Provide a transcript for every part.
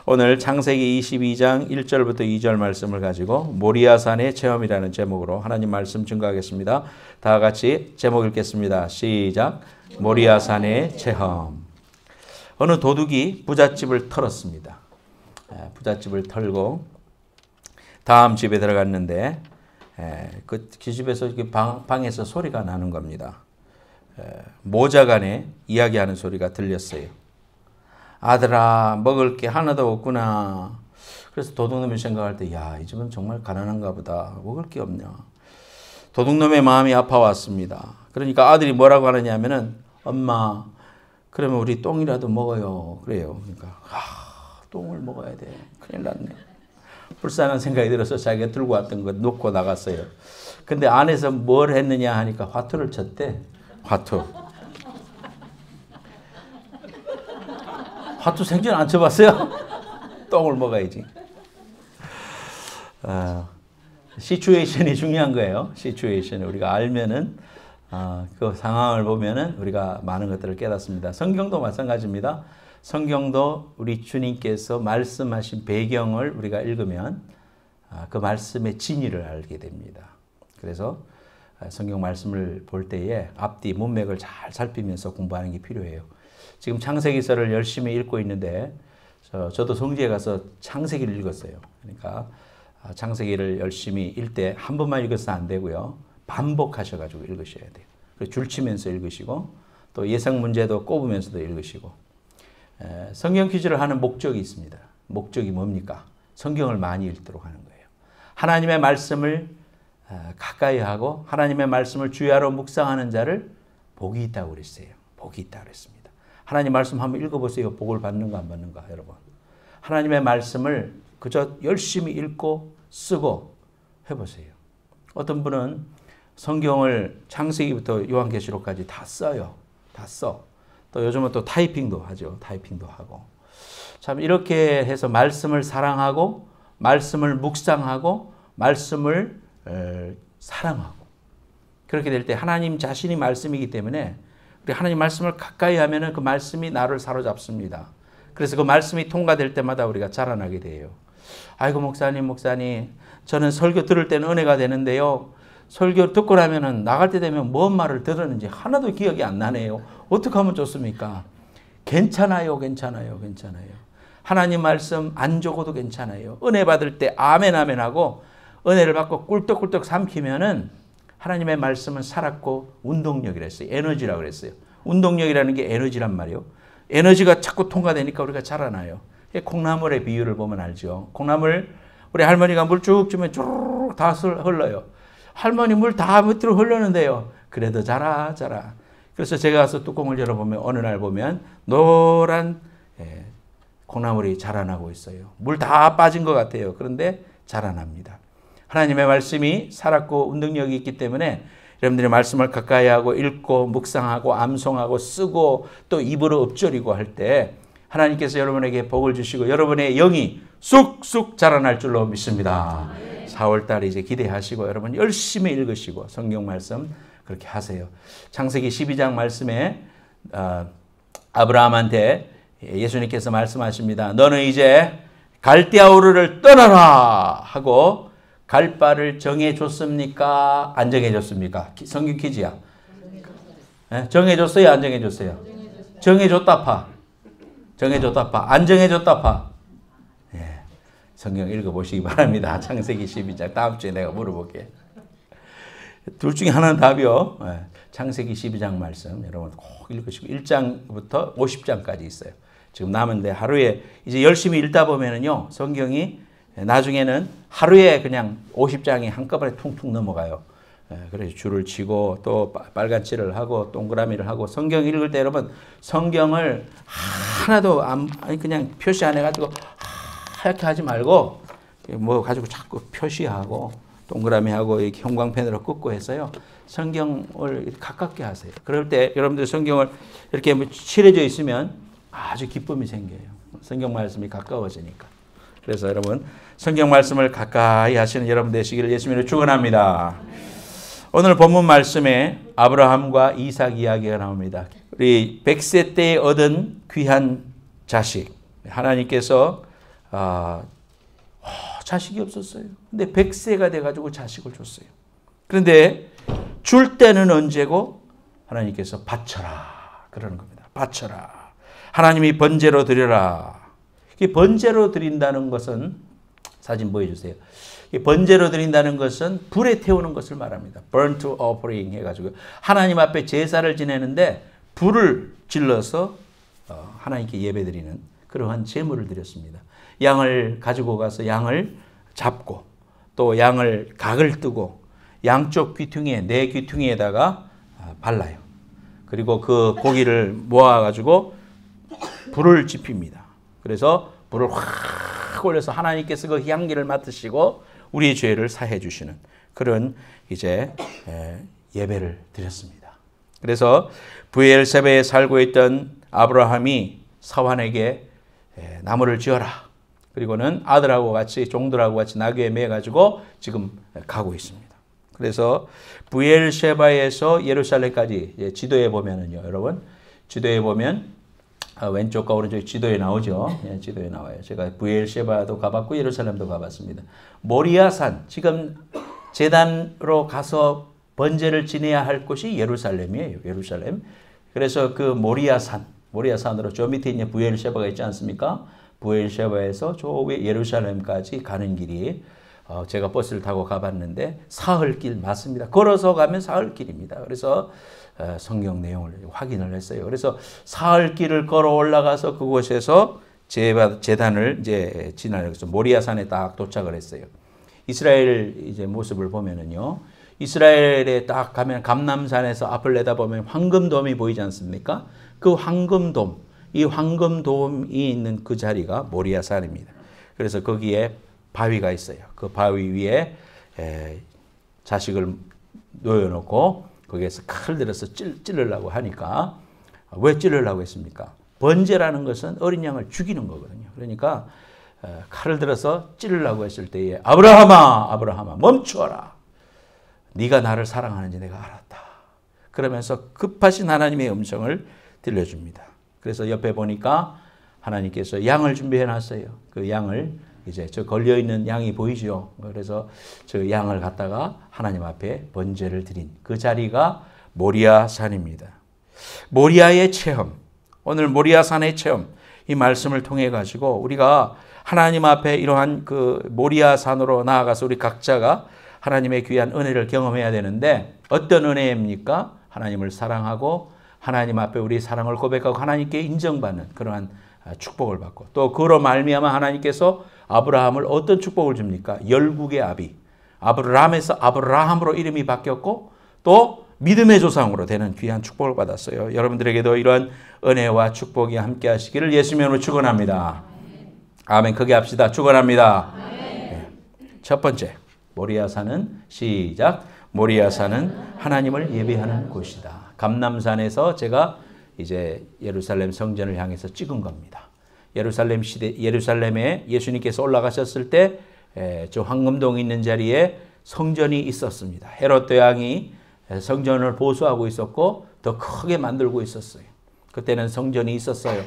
오늘 창세기 22장 1절부터 2절 말씀을 가지고 모리아산의 체험이라는 제목으로 하나님 말씀 증거하겠습니다. 다 같이 제목 읽겠습니다. 시작. 모리아산의 체험. 어느 도둑이 부잣집을 털었습니다. 부잣집을 털고 다음 집에 들어갔는데 그 집에서 방에서 소리가 나는 겁니다. 모자간에 이야기하는 소리가 들렸어요. 아들아, 먹을 게 하나도 없구나. 그래서 도둑놈이 생각할 때, 야, 이 집은 정말 가난한가 보다. 먹을 게 없냐. 도둑놈의 마음이 아파왔습니다. 그러니까 아들이 뭐라고 하느냐면은, 엄마, 그러면 우리 똥이라도 먹어요. 그래요. 그러니까, 똥을 먹어야 돼. 큰일 났네. 불쌍한 생각이 들어서 자기가 들고 왔던 거 놓고 나갔어요. 근데 안에서 뭘 했느냐 하니까 화투를 쳤대. 화투. 화투 생전 안 쳐봤어요? 똥을 먹어야지. 시츄에이션이 중요한 거예요. 시츄에이션. 우리가 알면은, 그 상황을 보면은 우리가 많은 것들을 깨닫습니다. 성경도 마찬가지입니다. 성경도 우리 주님께서 말씀하신 배경을 우리가 읽으면 그 말씀의 진위를 알게 됩니다. 그래서 성경 말씀을 볼 때에 앞뒤 문맥을 잘 살피면서 공부하는 게 필요해요. 지금 창세기서를 열심히 읽고 있는데 저도 성지에 가서 창세기를 읽었어요. 그러니까 창세기를 열심히 읽을 때 한 번만 읽어서 안 되고요. 반복하셔가지고 읽으셔야 돼요. 그리고 줄치면서 읽으시고 또 예상 문제도 꼽으면서도 읽으시고 성경 퀴즈를 하는 목적이 있습니다. 목적이 뭡니까? 성경을 많이 읽도록 하는 거예요. 하나님의 말씀을 가까이 하고 하나님의 말씀을 주야로 묵상하는 자를 복이 있다고 그랬어요. 복이 있다고 그랬습니다. 하나님 말씀 한번 읽어보세요. 복을 받는가 안 받는가 여러분. 하나님의 말씀을 그저 열심히 읽고 쓰고 해보세요. 어떤 분은 성경을 창세기부터 요한계시록까지 다 써요. 다 써. 또 요즘은 또 타이핑도 하죠. 타이핑도 하고. 참 이렇게 해서 말씀을 사랑하고 말씀을 묵상하고 말씀을 사랑하고 그렇게 될 때 하나님 자신이 말씀이기 때문에 우리 하나님 말씀을 가까이 하면은 그 말씀이 나를 사로잡습니다. 그래서 그 말씀이 통과될 때마다 우리가 자라나게 돼요. 아이고 목사님 저는 설교 들을 때는 은혜가 되는데요. 설교 듣고 나면은 나갈 때 되면 뭔 말을 들었는지 하나도 기억이 안 나네요. 어떻게 하면 좋습니까? 괜찮아요. 하나님 말씀 안 적어도 괜찮아요. 은혜 받을 때 아멘 하고 은혜를 받고 꿀떡꿀떡 삼키면은 하나님의 말씀은 살았고 운동력이라 했어요. 에너지라고 그랬어요. 운동력이라는 게 에너지란 말이에요. 에너지가 자꾸 통과되니까 우리가 자라나요. 콩나물의 비유를 보면 알죠. 콩나물 우리 할머니가 물 쭉 주면 쭈르륵 다 흘러요. 할머니 물 다 밑으로 흘러는데요. 그래도 자라. 그래서 제가 가서 뚜껑을 열어보면 어느 날 보면 노란 콩나물이 자라나고 있어요. 물 다 빠진 것 같아요. 그런데 자라납니다. 하나님의 말씀이 살았고 운동력이 있기 때문에 여러분들이 말씀을 가까이 하고 읽고 묵상하고 암송하고 쓰고 또 입으로 읊조리고 할 때 하나님께서 여러분에게 복을 주시고 여러분의 영이 쑥쑥 자라날 줄로 믿습니다. 4월달에 이제 기대하시고 여러분 열심히 읽으시고 성경 말씀 그렇게 하세요. 창세기 12장 말씀에 아브라함한테 예수님께서 말씀하십니다. 너는 이제 갈대아우르를 떠나라 하고 갈 바를 정해줬습니까? 안 정해줬습니까? 성경 퀴즈야. 정해줬어요? 안 정해줬어요? 정해줬다 파. 안 정해줬다 파. 성경 읽어보시기 바랍니다. 창세기 12장. 다음 주에 내가 물어볼게요. 둘 중에 하나는 답이요. 창세기 12장 말씀 여러분 꼭 읽으시고 1장부터 50장까지 있어요. 지금 남은데 하루에 이제 열심히 읽다 보면은요. 성경이 나중에는 하루에 그냥 50장이 한꺼번에 퉁퉁 넘어가요. 그래서 줄을 치고 또 빨간칠을 하고 동그라미를 하고 성경 읽을 때 여러분 성경을 하나도 그냥 표시 안 해가지고 하얗게 하지 말고 뭐 가지고 자꾸 표시하고 동그라미하고 이렇게 형광펜으로 긋고 해서요. 성경을 가깝게 하세요. 그럴 때 여러분들 성경을 이렇게 칠해져 있으면 아주 기쁨이 생겨요. 성경 말씀이 가까워지니까. 그래서 여러분 성경 말씀을 가까이 하시는 여러분 되시기를 예수님으로 축원합니다. 오늘 본문 말씀에 아브라함과 이삭 이야기가 나옵니다. 우리 100세 때 얻은 귀한 자식 하나님께서 자식이 없었어요. 근데 100세가 돼가지고 자식을 줬어요. 그런데 줄 때는 언제고 하나님께서 바쳐라 그러는 겁니다. 바쳐라. 하나님이 번제로 드려라. 이 번제로 드린다는 것은 사진 보여주세요. 이 번제로 드린다는 것은 불에 태우는 것을 말합니다. burnt offering 해가지고 하나님 앞에 제사를 지내는데 불을 질러서 하나님께 예배드리는 그러한 제물을 드렸습니다. 양을 가지고 가서 양을 잡고 또 양을 각을 뜨고 양쪽 귀퉁이에 네 귀퉁이에다가 발라요. 그리고 그 고기를 모아가지고 불을 지핍니다. 그래서 불을 확 올려서 하나님께서 그 향기를 맡으시고 우리의 죄를 사해 주시는 그런 이제 예배를 드렸습니다. 그래서 브엘세바에 살고 있던 아브라함이 사환에게 나무를 지어라. 그리고는 아들하고 같이 종들하고 같이 나귀에 매어 가지고 지금 가고 있습니다. 그래서 브엘세바에서 예루살렘까지 지도에 보면은요, 여러분 지도에 보면 왼쪽과 오른쪽 지도에 나오죠. 지도에 나와요. 제가 브엘세바도 가봤고 예루살렘도 가봤습니다. 모리아산 지금 제단으로 가서 번제를 지내야 할 곳이 예루살렘이에요. 예루살렘. 그래서 그 모리아산으로 저 밑에 있는 브엘세바가 있지 않습니까? 브엘세바에서 저 위에 예루살렘까지 가는 길이 제가 버스를 타고 가봤는데 사흘길 맞습니다. 걸어서 가면 사흘길입니다. 그래서 성경 내용을 확인을 했어요. 그래서 사흘길을 걸어 올라가서 그곳에서 제단을 이제 지나서 모리아산에 딱 도착을 했어요. 이스라엘 이제 모습을 보면은요, 이스라엘에 딱 가면 감람산에서 앞을 내다보면 황금돔이 보이지 않습니까? 그 황금돔, 이 황금돔이 있는 그 자리가 모리아산입니다. 그래서 거기에 바위가 있어요. 그 바위 위에 자식을 놓여놓고 거기에서 칼을 들어서 찌르려고 하니까 왜 찌르려고 했습니까? 번제라는 것은 어린 양을 죽이는 거거든요. 그러니까 칼을 들어서 찌르려고 했을 때에 아브라함아 멈추어라. 네가 나를 사랑하는지 내가 알았다. 그러면서 급하신 하나님의 음성을 들려줍니다. 그래서 옆에 보니까 하나님께서 양을 준비해 놨어요. 그 양을 이제 저 걸려있는 양이 보이죠. 그래서 저 양을 갖다가 하나님 앞에 번제를 드린 그 자리가 모리아산입니다. 모리아의 체험, 오늘 모리아산의 체험, 이 말씀을 통해 가지고 우리가 하나님 앞에 이러한 그 모리아산으로 나아가서 우리 각자가 하나님의 귀한 은혜를 경험해야 되는데 어떤 은혜입니까? 하나님을 사랑하고 하나님 앞에 우리 사랑을 고백하고 하나님께 인정받는 그러한 축복을 받고 또 그로 말미암아 하나님께서 아브라함을 어떤 축복을 줍니까? 열국의 아비 아브라함에서 아브라함으로 이름이 바뀌었고 또 믿음의 조상으로 되는 귀한 축복을 받았어요. 여러분들에게도 이러한 은혜와 축복이 함께 하시기를 예수님의 이름으로 축원합니다. 아멘. 크게 합시다. 축원합니다. 네. 첫 번째 모리아산은 시작. 모리아산은 하나님을 예배하는 곳이다. 감람산에서 제가 이제 예루살렘 성전을 향해서 찍은 겁니다. 예루살렘에 예수님께서 올라가셨을 때 저 황금동이 있는 자리에 성전이 있었습니다. 헤롯 대왕이 성전을 보수하고 있었고 더 크게 만들고 있었어요. 그때는 성전이 있었어요.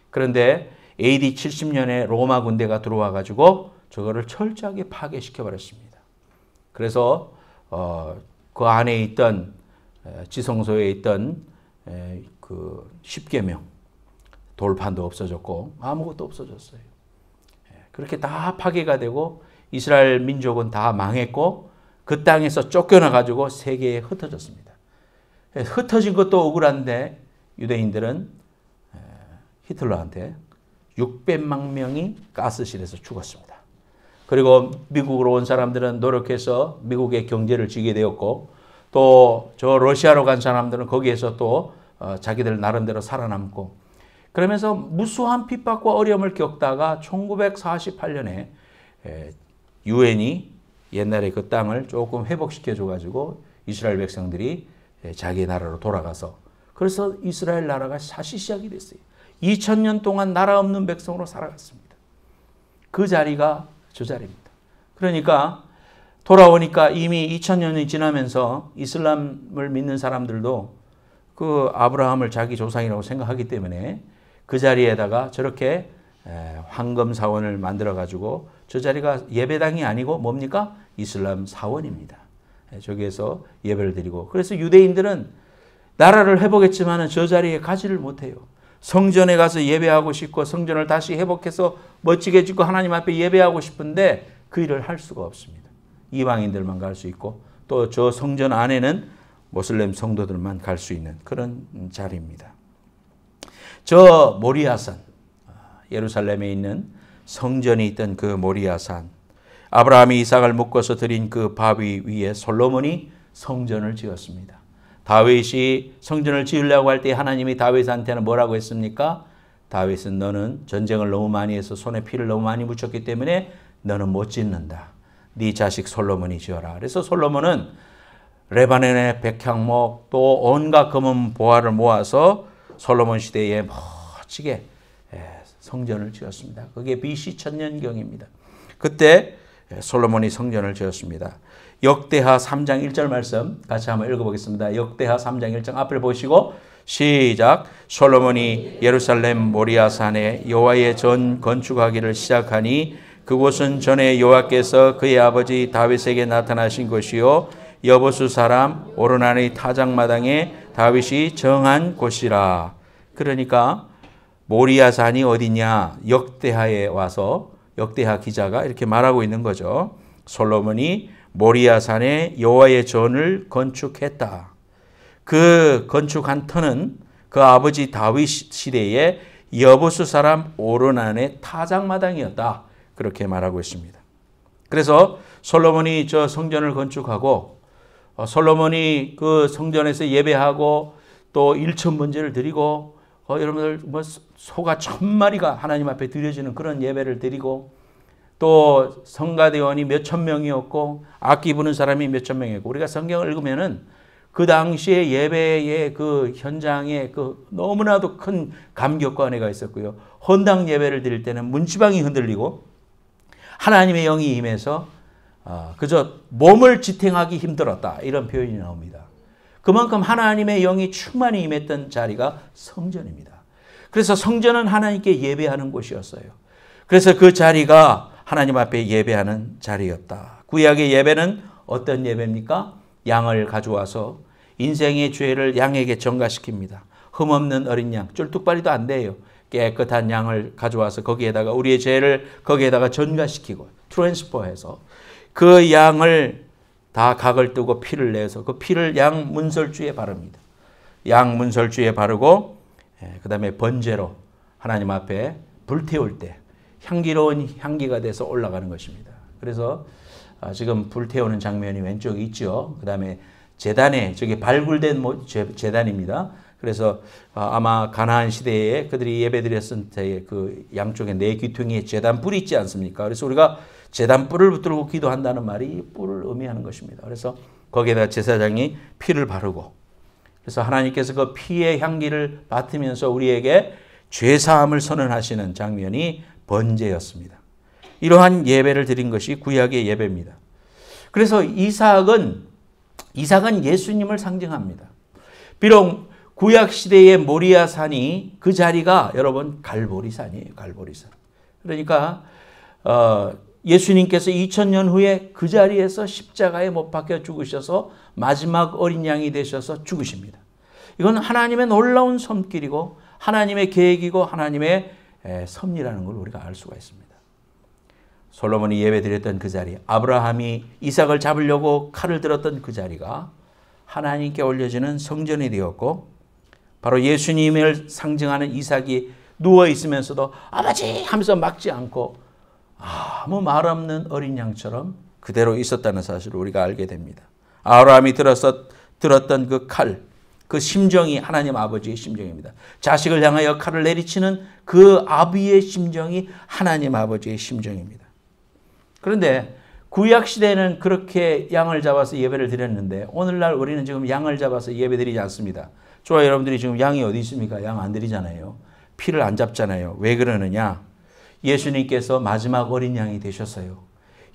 그런데 AD 70년에 로마 군대가 들어와 가지고 저거를 철저하게 파괴시켜 버렸습니다. 그래서 그 안에 있던 지성소에 있던 그 십계명 돌판도 없어졌고 아무것도 없어졌어요. 그렇게 다 파괴가 되고 이스라엘 민족은 다 망했고 그 땅에서 쫓겨나 가지고 세계에 흩어졌습니다. 흩어진 것도 억울한데 유대인들은 히틀러한테 600만 명이 가스실에서 죽었습니다. 그리고 미국으로 온 사람들은 노력해서 미국의 경제를 쥐게 되었고 또 저 러시아로 간 사람들은 거기에서 또 자기들 나름대로 살아남고 그러면서 무수한 핍박과 어려움을 겪다가 1948년에 유엔이 옛날에 그 땅을 조금 회복시켜 줘가지고 이스라엘 백성들이 자기 나라로 돌아가서 그래서 이스라엘 나라가 다시 시작이 됐어요. 2000년 동안 나라 없는 백성으로 살아갔습니다. 그 자리가 저 자리입니다. 그러니까 돌아오니까 이미 2000년이 지나면서 이슬람을 믿는 사람들도 그 아브라함을 자기 조상이라고 생각하기 때문에 그 자리에다가 저렇게 황금 사원을 만들어 가지고 저 자리가 예배당이 아니고 뭡니까? 이슬람 사원입니다. 저기에서 예배를 드리고, 그래서 유대인들은 나라를 회복했지만 저 자리에 가지를 못해요. 성전에 가서 예배하고 싶고 성전을 다시 회복해서 멋지게 짓고 하나님 앞에 예배하고 싶은데 그 일을 할 수가 없습니다. 이방인들만 갈 수 있고 또 저 성전 안에는 모슬렘 성도들만 갈 수 있는 그런 자리입니다. 저 모리아산, 예루살렘에 있는 성전이 있던 그 모리아산, 아브라함이 이삭을 묶어서 드린 그 바위 위에 솔로몬이 성전을 지었습니다. 다윗이 성전을 지으려고 할 때 하나님이 다윗한테는 뭐라고 했습니까? 다윗은 너는 전쟁을 너무 많이 해서 손에 피를 너무 많이 묻혔기 때문에 너는 못 짓는다. 네 자식 솔로몬이 지어라. 그래서 솔로몬은 레바논의 백향목 또 온갖 금은 보화를 모아서 솔로몬 시대에 멋지게 성전을 지었습니다. 그게 BC 1000년경입니다. 그때 솔로몬이 성전을 지었습니다. 역대하 3장 1절 말씀 같이 한번 읽어보겠습니다. 역대하 3장 1절 앞을 보시고 시작. 솔로몬이 예루살렘 모리아산에 여호와의 전 건축하기를 시작하니 그곳은 전에 여호와께서 그의 아버지 다윗에게 나타나신 곳이요 여보수 사람 오르난의 타작마당에 다윗이 정한 곳이라. 그러니까 모리아산이 어디냐? 역대하에 와서 역대하 기자가 이렇게 말하고 있는 거죠. 솔로몬이 모리아산에 여호와의 전을 건축했다. 그 건축한 터는 그 아버지 다윗 시대의 여보수 사람 오르난의 타작마당이었다. 그렇게 말하고 있습니다. 그래서 솔로몬이 저 성전을 건축하고 솔로몬이 그 성전에서 예배하고 또 일천번제를 드리고 여러분들 뭐 소가 1000마리가 하나님 앞에 드려지는 그런 예배를 드리고 또 성가대원이 몇천 명이었고 악기 부는 사람이 몇천 명이었고 우리가 성경을 읽으면은 그 당시에 예배의 그 현장에 그 너무나도 큰 감격과 은혜가 있었고요. 헌당 예배를 드릴 때는 문지방이 흔들리고 하나님의 영이 임해서 그저 몸을 지탱하기 힘들었다. 이런 표현이 나옵니다. 그만큼 하나님의 영이 충만히 임했던 자리가 성전입니다. 그래서 성전은 하나님께 예배하는 곳이었어요. 그래서 그 자리가 하나님 앞에 예배하는 자리였다. 구약의 예배는 어떤 예배입니까? 양을 가져와서 인생의 죄를 양에게 전가시킵니다. 흠없는 어린 양, 쫄뚝발이도 안 돼요. 깨끗한 양을 가져와서 거기에다가 우리의 죄를 거기에다가 전가시키고 트랜스퍼해서 그 양을 다 각을 뜨고 피를 내서 그 피를 양 문설주에 바릅니다. 양 문설주에 바르고 그 다음에 번제로 하나님 앞에 불태울 때 향기로운 향기가 돼서 올라가는 것입니다. 그래서 지금 불태우는 장면이 왼쪽에 있죠. 그 다음에 제단에 저게 발굴된 제단입니다. 그래서 아마 가나안 시대에 그들이 예배드렸을 때 그 양쪽에 네 귀퉁이에 제단 뿔이 있지 않습니까? 그래서 우리가 제단 뿔을 붙들고 기도한다는 말이 뿔을 의미하는 것입니다. 그래서 거기에다 제사장이 피를 바르고 그래서 하나님께서 그 피의 향기를 맡으면서 우리에게 죄사함을 선언하시는 장면이 번제였습니다. 이러한 예배를 드린 것이 구약의 예배입니다. 그래서 이삭은 예수님을 상징합니다. 비록 구약 시대의 모리아산이 그 자리가 여러분 갈보리산이에요. 갈보리산. 그러니까 예수님께서 2000년 후에 그 자리에서 십자가에 못 박혀 죽으셔서 마지막 어린 양이 되셔서 죽으십니다. 이건 하나님의 놀라운 손길이고 하나님의 계획이고 하나님의 섭리라는 걸 우리가 알 수가 있습니다. 솔로몬이 예배드렸던 그 자리, 아브라함이 이삭을 잡으려고 칼을 들었던 그 자리가 하나님께 올려지는 성전이 되었고 바로 예수님을 상징하는 이삭이 누워 있으면서도 아버지 하면서 막지 않고 아무 말 없는 어린 양처럼 그대로 있었다는 사실을 우리가 알게 됩니다. 아브라함이 들었던 그 칼, 그 심정이 하나님 아버지의 심정입니다. 자식을 향하여 칼을 내리치는 그 아비의 심정이 하나님 아버지의 심정입니다. 그런데 구약 시대에는 그렇게 양을 잡아서 예배를 드렸는데 오늘날 우리는 지금 양을 잡아서 예배 드리지 않습니다. 좋아요. 여러분들이 지금 양이 어디 있습니까? 양 안 드리잖아요. 피를 안 잡잖아요. 왜 그러느냐? 예수님께서 마지막 어린 양이 되셨어요.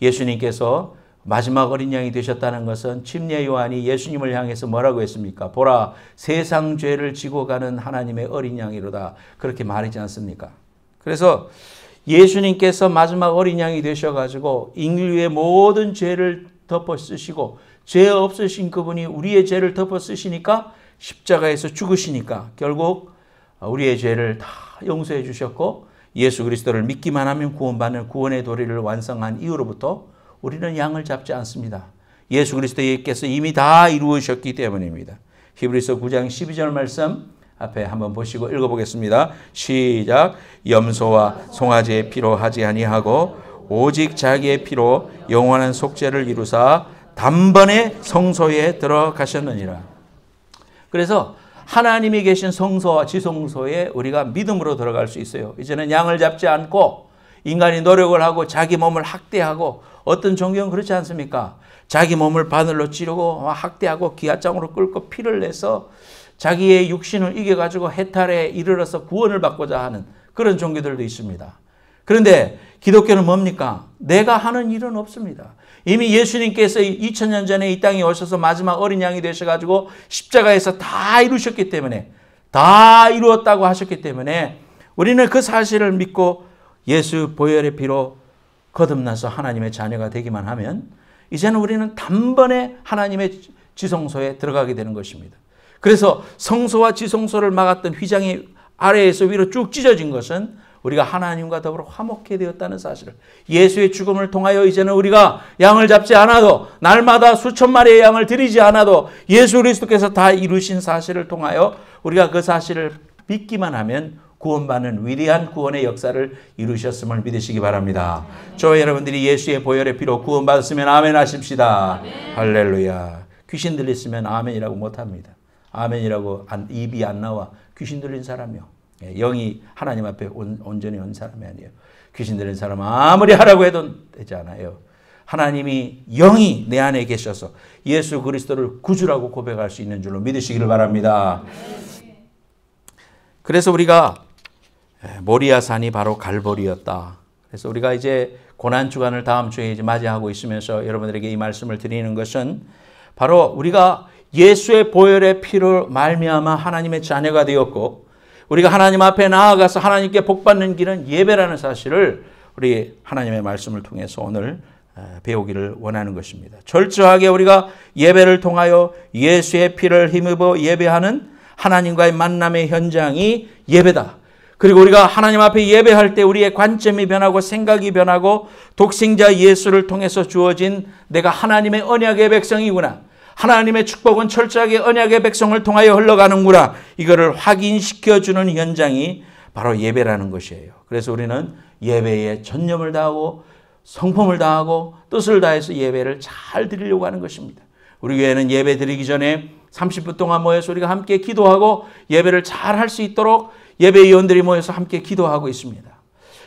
예수님께서 마지막 어린 양이 되셨다는 것은 침례 요한이 예수님을 향해서 뭐라고 했습니까? 보라, 세상 죄를 지고 가는 하나님의 어린 양이로다. 그렇게 말하지 않습니까? 그래서 예수님께서 마지막 어린 양이 되셔가지고 인류의 모든 죄를 덮어 쓰시고 죄 없으신 그분이 우리의 죄를 덮어 쓰시니까 십자가에서 죽으시니까 결국 우리의 죄를 다 용서해 주셨고 예수 그리스도를 믿기만 하면 구원받는 구원의 도리를 완성한 이후로부터 우리는 양을 잡지 않습니다. 예수 그리스도께서 이미 다 이루으셨기 때문입니다. 히브리서 9장 12절 말씀 앞에 한번 보시고 읽어보겠습니다. 시작. 염소와 송아지의 피로 하지 아니하고 오직 자기의 피로 영원한 속죄를 이루사 단번에 성소에 들어가셨느니라. 그래서 하나님이 계신 성소와 지성소에 우리가 믿음으로 들어갈 수 있어요. 이제는 양을 잡지 않고 인간이 노력을 하고 자기 몸을 학대하고 어떤 종교는 그렇지 않습니까? 자기 몸을 바늘로 찌르고 학대하고 기아장으로 끌고 피를 내서 자기의 육신을 이겨가지고 해탈에 이르러서 구원을 받고자 하는 그런 종교들도 있습니다. 그런데 기독교는 뭡니까? 내가 하는 일은 없습니다. 이미 예수님께서 2000년 전에 이 땅에 오셔서 마지막 어린 양이 되셔가지고 십자가에서 다 이루셨기 때문에 다 이루었다고 하셨기 때문에 우리는 그 사실을 믿고 예수 보혈의 피로 거듭나서 하나님의 자녀가 되기만 하면 이제는 우리는 단번에 하나님의 지성소에 들어가게 되는 것입니다. 그래서 성소와 지성소를 막았던 휘장이 아래에서 위로 쭉 찢어진 것은 우리가 하나님과 더불어 화목해 되었다는 사실을 예수의 죽음을 통하여 이제는 우리가 양을 잡지 않아도 날마다 수천 마리의 양을 드리지 않아도 예수 그리스도께서 다 이루신 사실을 통하여 우리가 그 사실을 믿기만 하면 구원받는 위대한 구원의 역사를 이루셨음을 믿으시기 바랍니다. 저와 여러분들이 예수의 보혈의 피로 구원받았으면 아멘 하십시다. 할렐루야. 귀신 들렸으면 아멘이라고 못합니다. 아멘이라고 입이 안 나와 귀신 들린 사람이요. 영이 하나님 앞에 온전히 온 사람이 아니에요. 귀신 들린 사람은 아무리 하라고 해도 되지 않아요. 하나님이 영이 내 안에 계셔서 예수 그리스도를 구주라고 고백할 수 있는 줄로 믿으시기를 바랍니다. 그래서 우리가 모리아산이 바로 갈보리였다. 그래서 우리가 이제 고난주간을 다음 주에 이제 맞이하고 있으면서 여러분들에게 이 말씀을 드리는 것은 바로 우리가 예수의 보혈의 피로 말미암아 하나님의 자녀가 되었고 우리가 하나님 앞에 나아가서 하나님께 복받는 길은 예배라는 사실을 우리 하나님의 말씀을 통해서 오늘 배우기를 원하는 것입니다. 철저하게 우리가 예배를 통하여 예수의 피를 힘입어 예배하는 하나님과의 만남의 현장이 예배다. 그리고 우리가 하나님 앞에 예배할 때 우리의 관점이 변하고 생각이 변하고 독생자 예수를 통해서 주어진 내가 하나님의 언약의 백성이구나. 하나님의 축복은 철저하게 언약의 백성을 통하여 흘러가는구나. 이거를 확인시켜주는 현장이 바로 예배라는 것이에요. 그래서 우리는 예배에 전념을 다하고 성품을 다하고 뜻을 다해서 예배를 잘 드리려고 하는 것입니다. 우리 교회는 예배 드리기 전에 30분 동안 모여서 우리가 함께 기도하고 예배를 잘 할 수 있도록 예배위원들이 모여서 함께 기도하고 있습니다.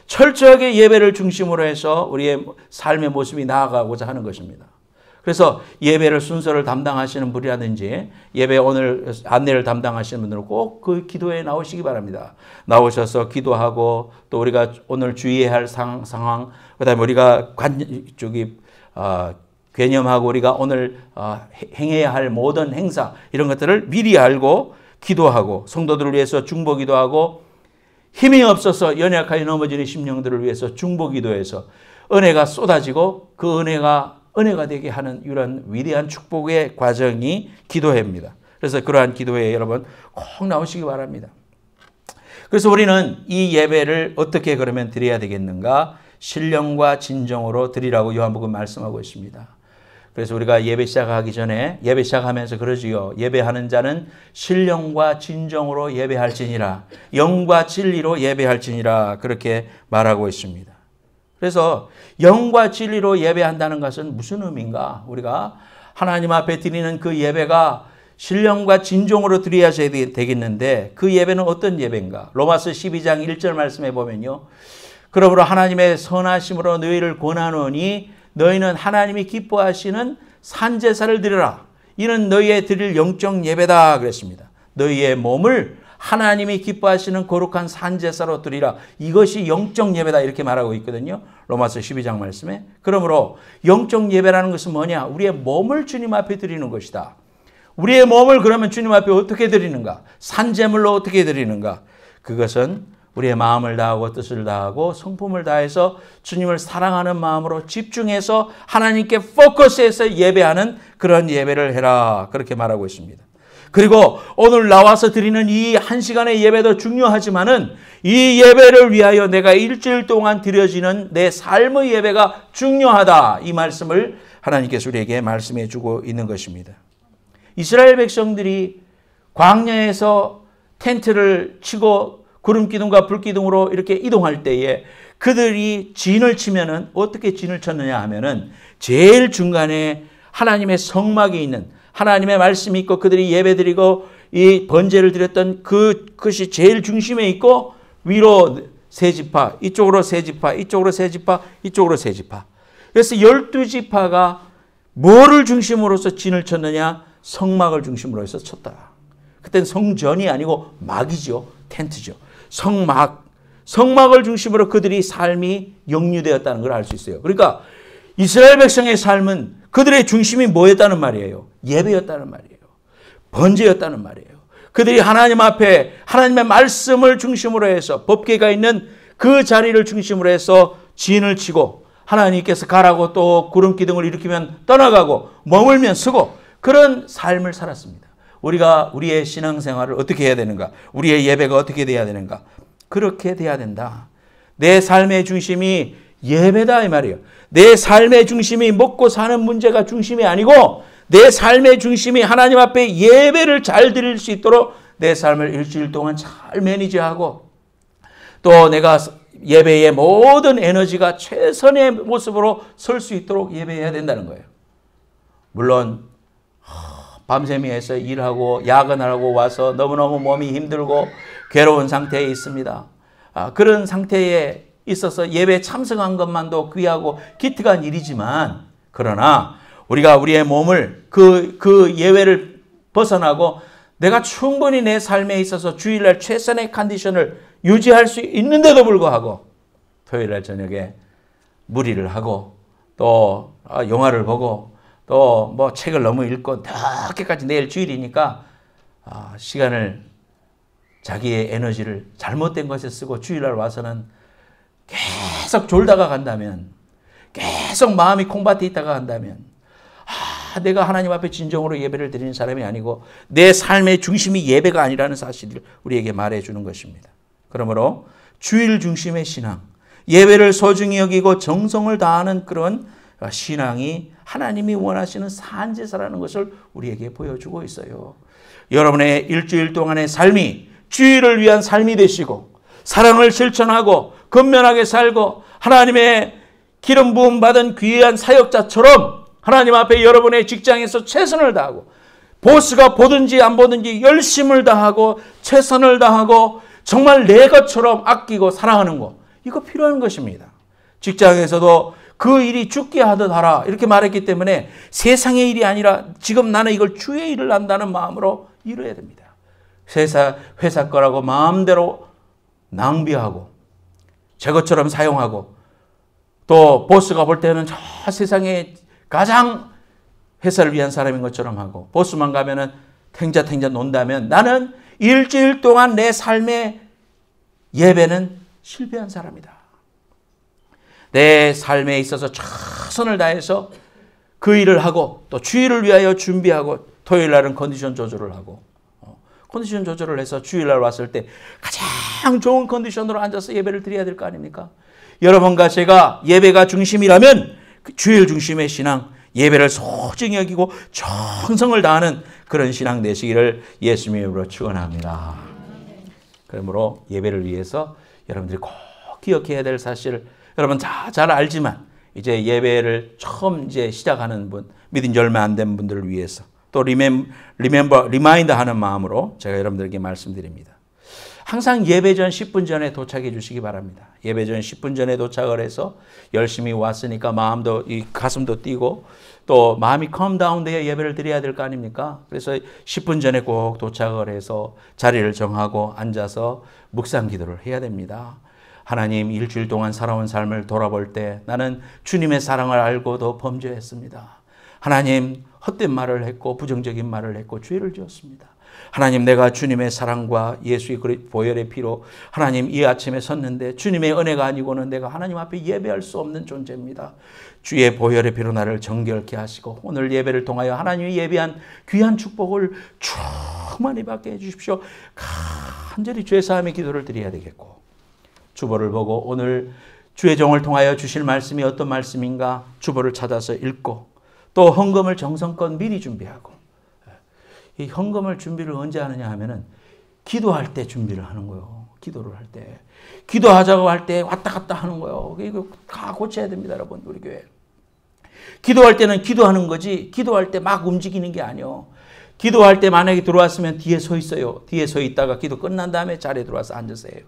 철저하게 예배를 중심으로 해서 우리의 삶의 모습이 나아가고자 하는 것입니다. 그래서 예배를 순서를 담당하시는 분이라든지 예배 오늘 안내를 담당하시는 분들은 꼭 그 기도에 나오시기 바랍니다. 나오셔서 기도하고 또 우리가 오늘 주의해야 할 상황, 그다음에 우리가 개념하고 우리가 오늘 행해야 할 모든 행사 이런 것들을 미리 알고 기도하고 성도들을 위해서 중보기도하고 힘이 없어서 연약하게 넘어지는 심령들을 위해서 중보기도해서 은혜가 쏟아지고 그 은혜가 되게 하는 이런 위대한 축복의 과정이 기도회입니다. 그래서 그러한 기도회에 여러분 꼭 나오시기 바랍니다. 그래서 우리는 이 예배를 어떻게 그러면 드려야 되겠는가? 신령과 진정으로 드리라고 요한복음 말씀하고 있습니다. 그래서 우리가 예배 시작하기 전에 예배 시작하면서 그러지요. 예배하는 자는 신령과 진정으로 예배할지니라. 영과 진리로 예배할지니라. 그렇게 말하고 있습니다. 그래서 영과 진리로 예배한다는 것은 무슨 의미인가? 우리가 하나님 앞에 드리는 그 예배가 신령과 진정으로 드려야 되겠는데 그 예배는 어떤 예배인가? 로마서 12장 1절 말씀에 보면요. 그러므로 하나님의 선하심으로 너희를 권하노니 너희는 하나님이 기뻐하시는 산제사를 드리라. 이는 너희의 드릴 영적 예배다 그랬습니다. 너희의 몸을 하나님이 기뻐하시는 거룩한 산제사로 드리라. 이것이 영적 예배다 이렇게 말하고 있거든요. 로마서 12장 말씀에. 그러므로 영적 예배라는 것은 뭐냐? 우리의 몸을 주님 앞에 드리는 것이다. 우리의 몸을 그러면 주님 앞에 어떻게 드리는가? 산제물로 어떻게 드리는가? 그것은 우리의 마음을 다하고 뜻을 다하고 성품을 다해서 주님을 사랑하는 마음으로 집중해서 하나님께 포커스해서 예배하는 그런 예배를 해라. 그렇게 말하고 있습니다. 그리고 오늘 나와서 드리는 이 한 시간의 예배도 중요하지만은 이 예배를 위하여 내가 일주일 동안 드려지는 내 삶의 예배가 중요하다. 이 말씀을 하나님께서 우리에게 말씀해 주고 있는 것입니다. 이스라엘 백성들이 광야에서 텐트를 치고 구름기둥과 불기둥으로 이렇게 이동할 때에 그들이 진을 치면은 어떻게 진을 쳤느냐 하면은 제일 중간에 하나님의 성막이 있는 하나님의 말씀이 있고 그들이 예배드리고 이 번제를 드렸던 그것이 제일 중심에 있고 위로 세 지파, 이쪽으로 세 지파, 이쪽으로 세 지파, 이쪽으로 세 지파. 그래서 12지파가 뭐를 중심으로서 진을 쳤느냐? 성막을 중심으로 해서 쳤다. 그때는 성전이 아니고 막이죠. 텐트죠. 성막을 중심으로 그들이 삶이 영유되었다는 걸 알 수 있어요. 그러니까 이스라엘 백성의 삶은 그들의 중심이 뭐였다는 말이에요? 예배였다는 말이에요. 번제였다는 말이에요. 그들이 하나님 앞에 하나님의 말씀을 중심으로 해서 법궤가 있는 그 자리를 중심으로 해서 진을 치고 하나님께서 가라고 또 구름기둥을 일으키면 떠나가고 머물면 서고 그런 삶을 살았습니다. 우리가 우리의 신앙생활을 어떻게 해야 되는가? 우리의 예배가 어떻게 돼야 되는가? 그렇게 돼야 된다. 내 삶의 중심이 예배다 이 말이에요. 내 삶의 중심이 먹고 사는 문제가 중심이 아니고 내 삶의 중심이 하나님 앞에 예배를 잘 드릴 수 있도록 내 삶을 일주일 동안 잘 매니지하고 또 내가 예배의 모든 에너지가 최선의 모습으로 설 수 있도록 예배해야 된다는 거예요. 물론 밤새미에서 일하고 야근하고 와서 너무너무 몸이 힘들고 괴로운 상태에 있습니다. 그런 상태에 있어서 예배에 참석한 것만도 귀하고 기특한 일이지만 그러나 우리가 우리의 몸을 그 예외를 벗어나고 내가 충분히 내 삶에 있어서 주일날 최선의 컨디션을 유지할 수 있는데도 불구하고 토요일날 저녁에 무리를 하고 또 영화를 보고 또 뭐 책을 너무 읽고 늦게까지 내일 주일이니까 시간을 자기의 에너지를 잘못된 것에 쓰고 주일날 와서는 계속 졸다가 간다면 계속 마음이 콩밭에 있다가 간다면 내가 하나님 앞에 진정으로 예배를 드리는 사람이 아니고 내 삶의 중심이 예배가 아니라는 사실을 우리에게 말해주는 것입니다. 그러므로 주일 중심의 신앙, 예배를 소중히 여기고 정성을 다하는 그런 신앙이 하나님이 원하시는 산제사라는 것을 우리에게 보여주고 있어요. 여러분의 일주일 동안의 삶이 주일을 위한 삶이 되시고 사랑을 실천하고 근면하게 살고 하나님의 기름 부음 받은 귀한 사역자처럼 하나님 앞에 여러분의 직장에서 최선을 다하고 보스가 보든지 안 보든지 열심을 다하고 최선을 다하고 정말 내 것처럼 아끼고 사랑하는 것 이거 필요한 것입니다. 직장에서도 그 일이 죽게 하듯 하라 이렇게 말했기 때문에 세상의 일이 아니라 지금 나는 이걸 주의 일을 한다는 마음으로 이뤄야 됩니다. 회사 거라고 마음대로 낭비하고 제 것처럼 사용하고 또 보스가 볼 때는 저 세상에 가장 회사를 위한 사람인 것처럼 하고 보스만 가면은 탱자 논다면 나는 일주일 동안 내 삶의 예배는 실패한 사람이다. 내 삶에 있어서 최선을 다해서 그 일을 하고 또 주일을 위하여 준비하고 토요일 날은 컨디션 조절을 하고 컨디션 조절을 해서 주일날 왔을 때 가장 좋은 컨디션으로 앉아서 예배를 드려야 될 거 아닙니까? 여러분과 제가 예배가 중심이라면 그 주일 중심의 신앙, 예배를 소중히 여기고 정성을 다하는 그런 신앙 되시기를 예수님의 이름으로 축원합니다. 그러므로 예배를 위해서 여러분들이 꼭 기억해야 될 사실을 여러분 다 잘 알지만 이제 예배를 처음 이제 시작하는 분, 믿은 지 얼마 안 된 분들을 위해서 또 리마인드 하는 마음으로 제가 여러분들에게 말씀드립니다. 항상 예배 전 10분 전에 도착해 주시기 바랍니다. 예배 전 10분 전에 도착을 해서 열심히 왔으니까 마음도 이 가슴도 뛰고 또 마음이 컴다운 돼야 예배를 드려야 될 거 아닙니까? 그래서 10분 전에 꼭 도착을 해서 자리를 정하고 앉아서 묵상 기도를 해야 됩니다. 하나님 일주일 동안 살아온 삶을 돌아볼 때 나는 주님의 사랑을 알고도 범죄했습니다. 하나님 헛된 말을 했고 부정적인 말을 했고 죄를 지었습니다. 하나님, 내가 주님의 사랑과 예수의 보혈의 피로 하나님 이 아침에 섰는데 주님의 은혜가 아니고는 내가 하나님 앞에 예배할 수 없는 존재입니다. 주의 보혈의 피로 나를 정결케 하시고 오늘 예배를 통하여 하나님이 예비한 귀한 축복을 충만히 받게 해주십시오. 간절히 죄 사함의 기도를 드려야 되겠고, 주보를 보고 오늘 주의 종을 통하여 주실 말씀이 어떤 말씀인가 주보를 찾아서 읽고, 또 헌금을 정성껏 미리 준비하고, 이 헌금을 준비를 언제 하느냐 하면은 기도할 때 준비를 하는 거예요. 기도를 할 때. 기도하자고 할 때 왔다 갔다 하는 거예요. 이거 다 고쳐야 됩니다, 여러분. 우리 교회. 기도할 때는 기도하는 거지, 기도할 때 막 움직이는 게 아니에요. 기도할 때 만약에 들어왔으면 뒤에 서 있어요. 뒤에 서 있다가 기도 끝난 다음에 자리에 들어와서 앉으세요.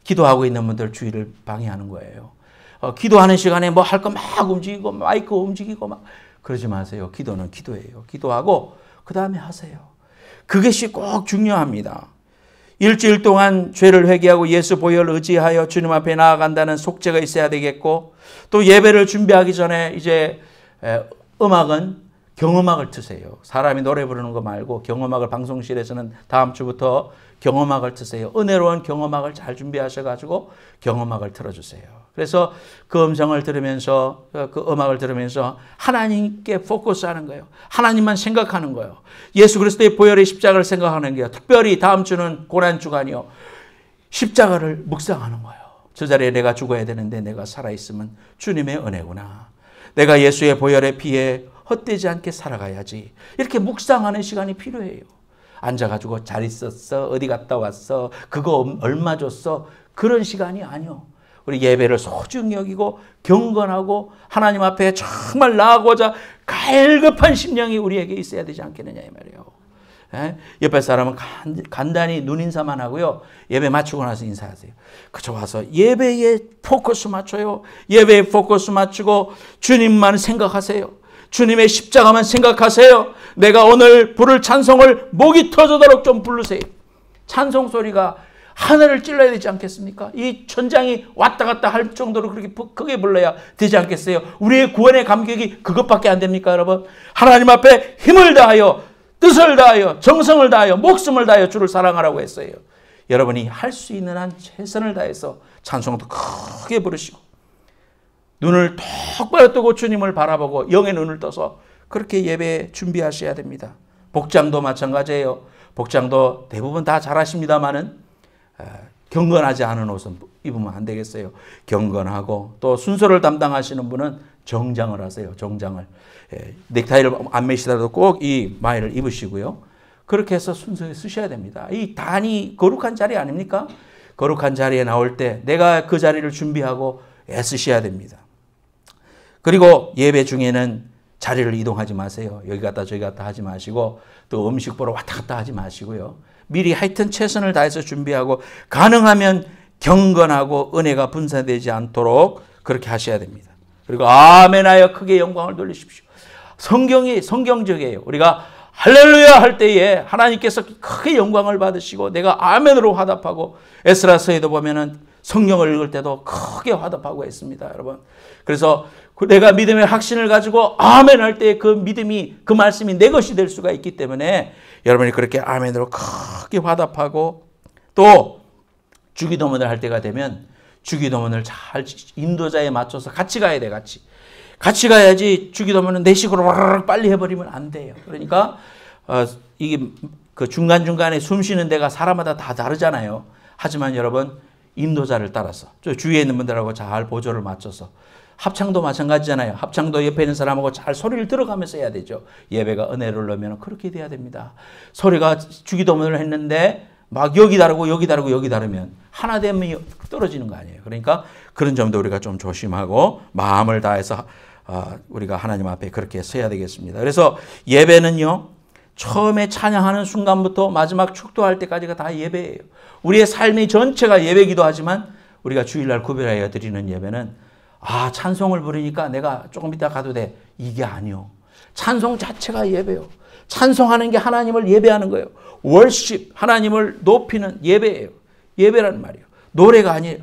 기도하고 있는 분들 주의를 방해하는 거예요. 기도하는 시간에 뭐 할 거 막 움직이고 마이크 움직이고 막 그러지 마세요. 기도는 기도예요. 기도하고 그 다음에 하세요. 그것이 꼭 중요합니다. 일주일 동안 죄를 회개하고 예수 보혈을 의지하여 주님 앞에 나아간다는 속죄가 있어야 되겠고, 또 예배를 준비하기 전에 이제 음악은 경음악을 트세요. 사람이 노래 부르는 거 말고 경음악을 방송실에서는 다음 주부터 경음악을 트세요. 은혜로운 경음악을 잘 준비하셔가지고 경음악을 틀어주세요. 그래서 그 음성을 들으면서, 그 음악을 들으면서 하나님께 포커스하는 거예요. 하나님만 생각하는 거예요. 예수 그리스도의 보혈의 십자가를 생각하는 거예요. 특별히 다음 주는 고난주간이요. 십자가를 묵상하는 거예요. 저 자리에 내가 죽어야 되는데 내가 살아있으면 주님의 은혜구나. 내가 예수의 보혈의 피에 헛되지 않게 살아가야지. 이렇게 묵상하는 시간이 필요해요. 앉아가지고 잘 있었어, 어디 갔다 왔어, 그거 얼마 줬어, 그런 시간이 아니요. 우리 예배를 소중히 여기고 경건하고 하나님 앞에 정말 나아가고자 갈급한 심령이 우리에게 있어야 되지 않겠느냐 이 말이에요. 옆에 사람은 간단히 눈인사만 하고요. 예배 마치고 나서 인사하세요. 그저 와서 예배에 포커스 맞춰요. 예배에 포커스 맞추고 주님만 생각하세요. 주님의 십자가만 생각하세요. 내가 오늘 부를 찬송을 목이 터지도록 좀 부르세요. 찬송 소리가 하늘을 찔러야 되지 않겠습니까? 이 천장이 왔다 갔다 할 정도로 그렇게 크게 불러야 되지 않겠어요? 우리의 구원의 감격이 그것밖에 안 됩니까, 여러분? 하나님 앞에 힘을 다하여, 뜻을 다하여, 정성을 다하여, 목숨을 다하여 주를 사랑하라고 했어요. 여러분이 할 수 있는 한 최선을 다해서 찬송도 크게 부르시고 눈을 똑바로 뜨고 주님을 바라보고 영의 눈을 떠서 그렇게 예배 준비하셔야 됩니다. 복장도 마찬가지예요. 복장도 대부분 다 잘하십니다마는 경건하지 않은 옷은 입으면 안 되겠어요. 경건하고, 또 순서를 담당하시는 분은 정장을 하세요. 정장을. 넥타이를 안 매시더라도 꼭 이 마이를 입으시고요. 그렇게 해서 순서에 쓰셔야 됩니다. 이 단이 거룩한 자리 아닙니까? 거룩한 자리에 나올 때 내가 그 자리를 준비하고 애쓰셔야 됩니다. 그리고 예배 중에는 자리를 이동하지 마세요. 여기 갔다 저기 갔다 하지 마시고, 또 음식 보러 왔다 갔다 하지 마시고요. 미리 하여튼 최선을 다해서 준비하고 가능하면 경건하고 은혜가 분산되지 않도록 그렇게 하셔야 됩니다. 그리고 아멘하여 크게 영광을 돌리십시오. 성경이 성경적이에요. 우리가 할렐루야 할 때에 하나님께서 크게 영광을 받으시고 내가 아멘으로 화답하고, 에스라서에도 보면은 성경을 읽을 때도 크게 화답하고 했습니다, 여러분. 그래서 내가 믿음의 확신을 가지고 아멘 할 때 그 믿음이, 그 말씀이 내 것이 될 수가 있기 때문에 여러분이 그렇게 아멘으로 크게 화답하고, 또 주기도문을 할 때가 되면 주기도문을 잘 인도자에 맞춰서 같이 가야 돼. 같이 가야지 주기도문은 내 식으로 빨리 해버리면 안 돼요. 그러니까 이게 그 중간중간에 숨 쉬는 데가 사람마다 다 다르잖아요. 하지만 여러분, 인도자를 따라서 저 주위에 있는 분들하고 잘 보조를 맞춰서, 합창도 마찬가지잖아요. 합창도 옆에 있는 사람하고 잘 소리를 들어가면서 해야 되죠. 예배가 은혜를 넣으면 그렇게 돼야 됩니다. 소리가 주기도문을 했는데 막 여기 다르고 여기 다르고 여기 다르면 하나 되면 떨어지는 거 아니에요. 그러니까 그런 점도 우리가 좀 조심하고 마음을 다해서 우리가 하나님 앞에 그렇게 서야 되겠습니다. 그래서 예배는요, 처음에 찬양하는 순간부터 마지막 축도할 때까지가 다 예배예요. 우리의 삶의 전체가 예배기도 하지만 우리가 주일날 구별하여 드리는 예배는 찬송을 부르니까 내가 조금 이따 가도 돼, 이게 아니요. 찬송 자체가 예배요. 찬송하는 게 하나님을 예배하는 거예요. 월십, 하나님을 높이는 예배예요. 예배라는 말이에요. 노래가 아니에요.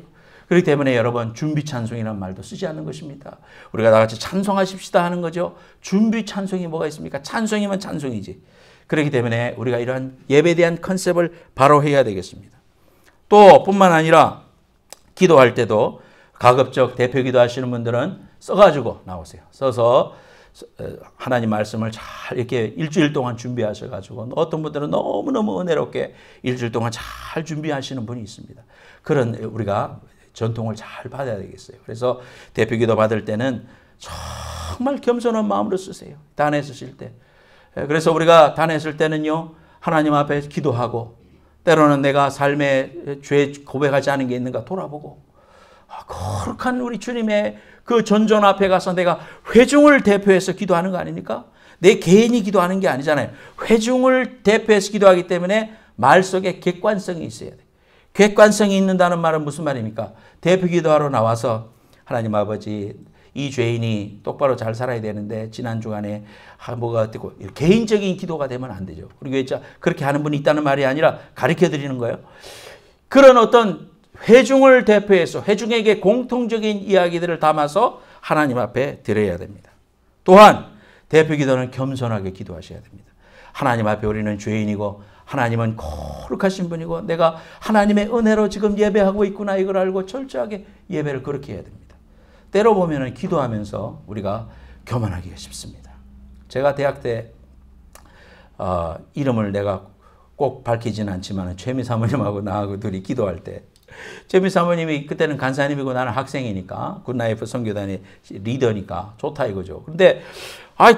그렇기 때문에 여러분, 준비 찬송이라는 말도 쓰지 않는 것입니다. 우리가 다 같이 찬송하십시다 하는 거죠. 준비 찬송이 뭐가 있습니까? 찬송이면 찬송이지. 그렇기 때문에 우리가 이러한 예배에 대한 컨셉을 바로 해야 되겠습니다. 또 뿐만 아니라 기도할 때도 가급적 대표 기도하시는 분들은 써가지고 나오세요. 써서 하나님 말씀을 잘 이렇게 일주일 동안 준비하셔가지고, 어떤 분들은 너무너무 은혜롭게 일주일 동안 잘 준비하시는 분이 있습니다. 그런 우리가 전통을 잘 받아야 되겠어요. 그래서 대표 기도 받을 때는 정말 겸손한 마음으로 쓰세요. 단에 쓰실 때. 그래서 우리가 단에 쓸 때는요, 하나님 앞에 기도하고, 때로는 내가 삶에 죄 고백하지 않은 게 있는가 돌아보고, 거룩한 우리 주님의 그 전전 앞에 가서 내가 회중을 대표해서 기도하는 거 아닙니까? 내 개인이 기도하는 게 아니잖아요. 회중을 대표해서 기도하기 때문에 말 속에 객관성이 있어야 돼요. 객관성이 있는다는 말은 무슨 말입니까? 대표 기도하러 나와서 하나님 아버지, 이 죄인이 똑바로 잘 살아야 되는데 지난 주간에 뭐가 어떻고, 개인적인 기도가 되면 안 되죠. 우리 교회 그렇게 하는 분이 있다는 말이 아니라 가르쳐 드리는 거예요. 그런 어떤 회중을 대표해서 회중에게 공통적인 이야기들을 담아서 하나님 앞에 드려야 됩니다. 또한 대표 기도는 겸손하게 기도하셔야 됩니다. 하나님 앞에 우리는 죄인이고 하나님은 거룩하신 분이고 내가 하나님의 은혜로 지금 예배하고 있구나, 이걸 알고 철저하게 예배를 그렇게 해야 됩니다. 때로 보면은 기도하면서 우리가 교만하기가 쉽습니다. 제가 대학 때 이름을 내가 꼭 밝히지는 않지만 최미 사모님하고 나하고 둘이 기도할 때, 최미 사모님이 그때는 간사님이고 나는 학생이니까 굿나이프 선교단의 리더니까 좋다 이거죠. 그런데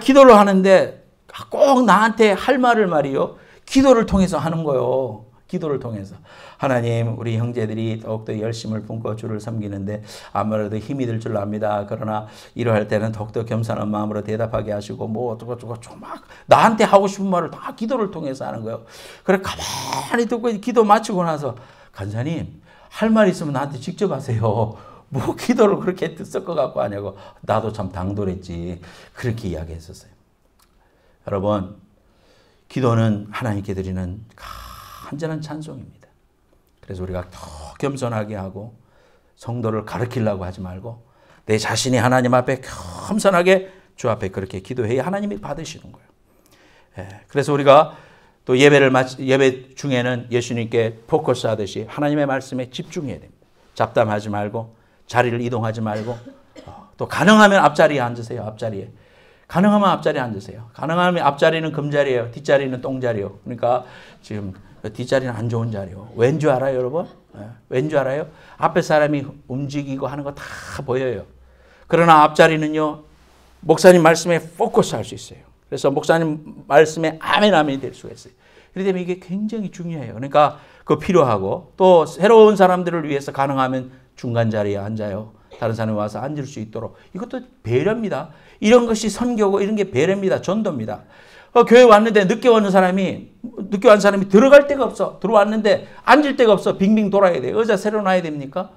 기도를 하는데 꼭 나한테 할 말을 말이요, 기도를 통해서 하는 거요. 기도를 통해서. 하나님, 우리 형제들이 더욱더 열심을 품고 주를 섬기는데 아무래도 힘이 들 줄 압니다. 그러나 이러할 때는 더욱더 겸손한 마음으로 대답하게 하시고 뭐 어쩌고 막 나한테 하고 싶은 말을 다 기도를 통해서 하는 거예요. 그래 가만히 듣고 기도 마치고 나서, 간사님 할 말 있으면 나한테 직접 하세요. 뭐 기도를 그렇게 썩어 갖고 하냐고. 나도 참 당돌했지. 그렇게 이야기했었어요. 여러분, 기도는 하나님께 드리는 간절한 찬송입니다. 그래서 우리가 더 겸손하게 하고 성도를 가르치려고 하지 말고 내 자신이 하나님 앞에 겸손하게 주 앞에 그렇게 기도해야 하나님이 받으시는 거예요. 그래서 우리가 또 예배 중에는 예수님께 포커스 하듯이 하나님의 말씀에 집중해야 됩니다. 잡담하지 말고 자리를 이동하지 말고, 또 가능하면 앞자리에 앉으세요. 앞자리에. 가능하면 앞자리에 앉으세요. 가능하면 앞자리는 금자리예요. 뒷자리는 똥자리요. 그러니까 지금 뒷자리는 안 좋은 자리요. 왠 줄 알아요, 여러분? 왠 줄 알아요? 앞에 사람이 움직이고 하는 거 다 보여요. 그러나 앞자리는요, 목사님 말씀에 포커스 할 수 있어요. 그래서 목사님 말씀에 아멘이 될 수가 있어요. 그렇기 때문에 이게 굉장히 중요해요. 그러니까 그거 필요하고, 또 새로운 사람들을 위해서 가능하면 중간 자리에 앉아요. 다른 사람이 와서 앉을 수 있도록. 이것도 배려입니다. 이런 것이 선교고 이런 게 배려입니다. 전도입니다. 교회 왔는데 늦게 온 사람이 들어갈 데가 없어. 들어왔는데 앉을 데가 없어. 빙빙 돌아야 돼. 의자 새로 놔야 됩니까?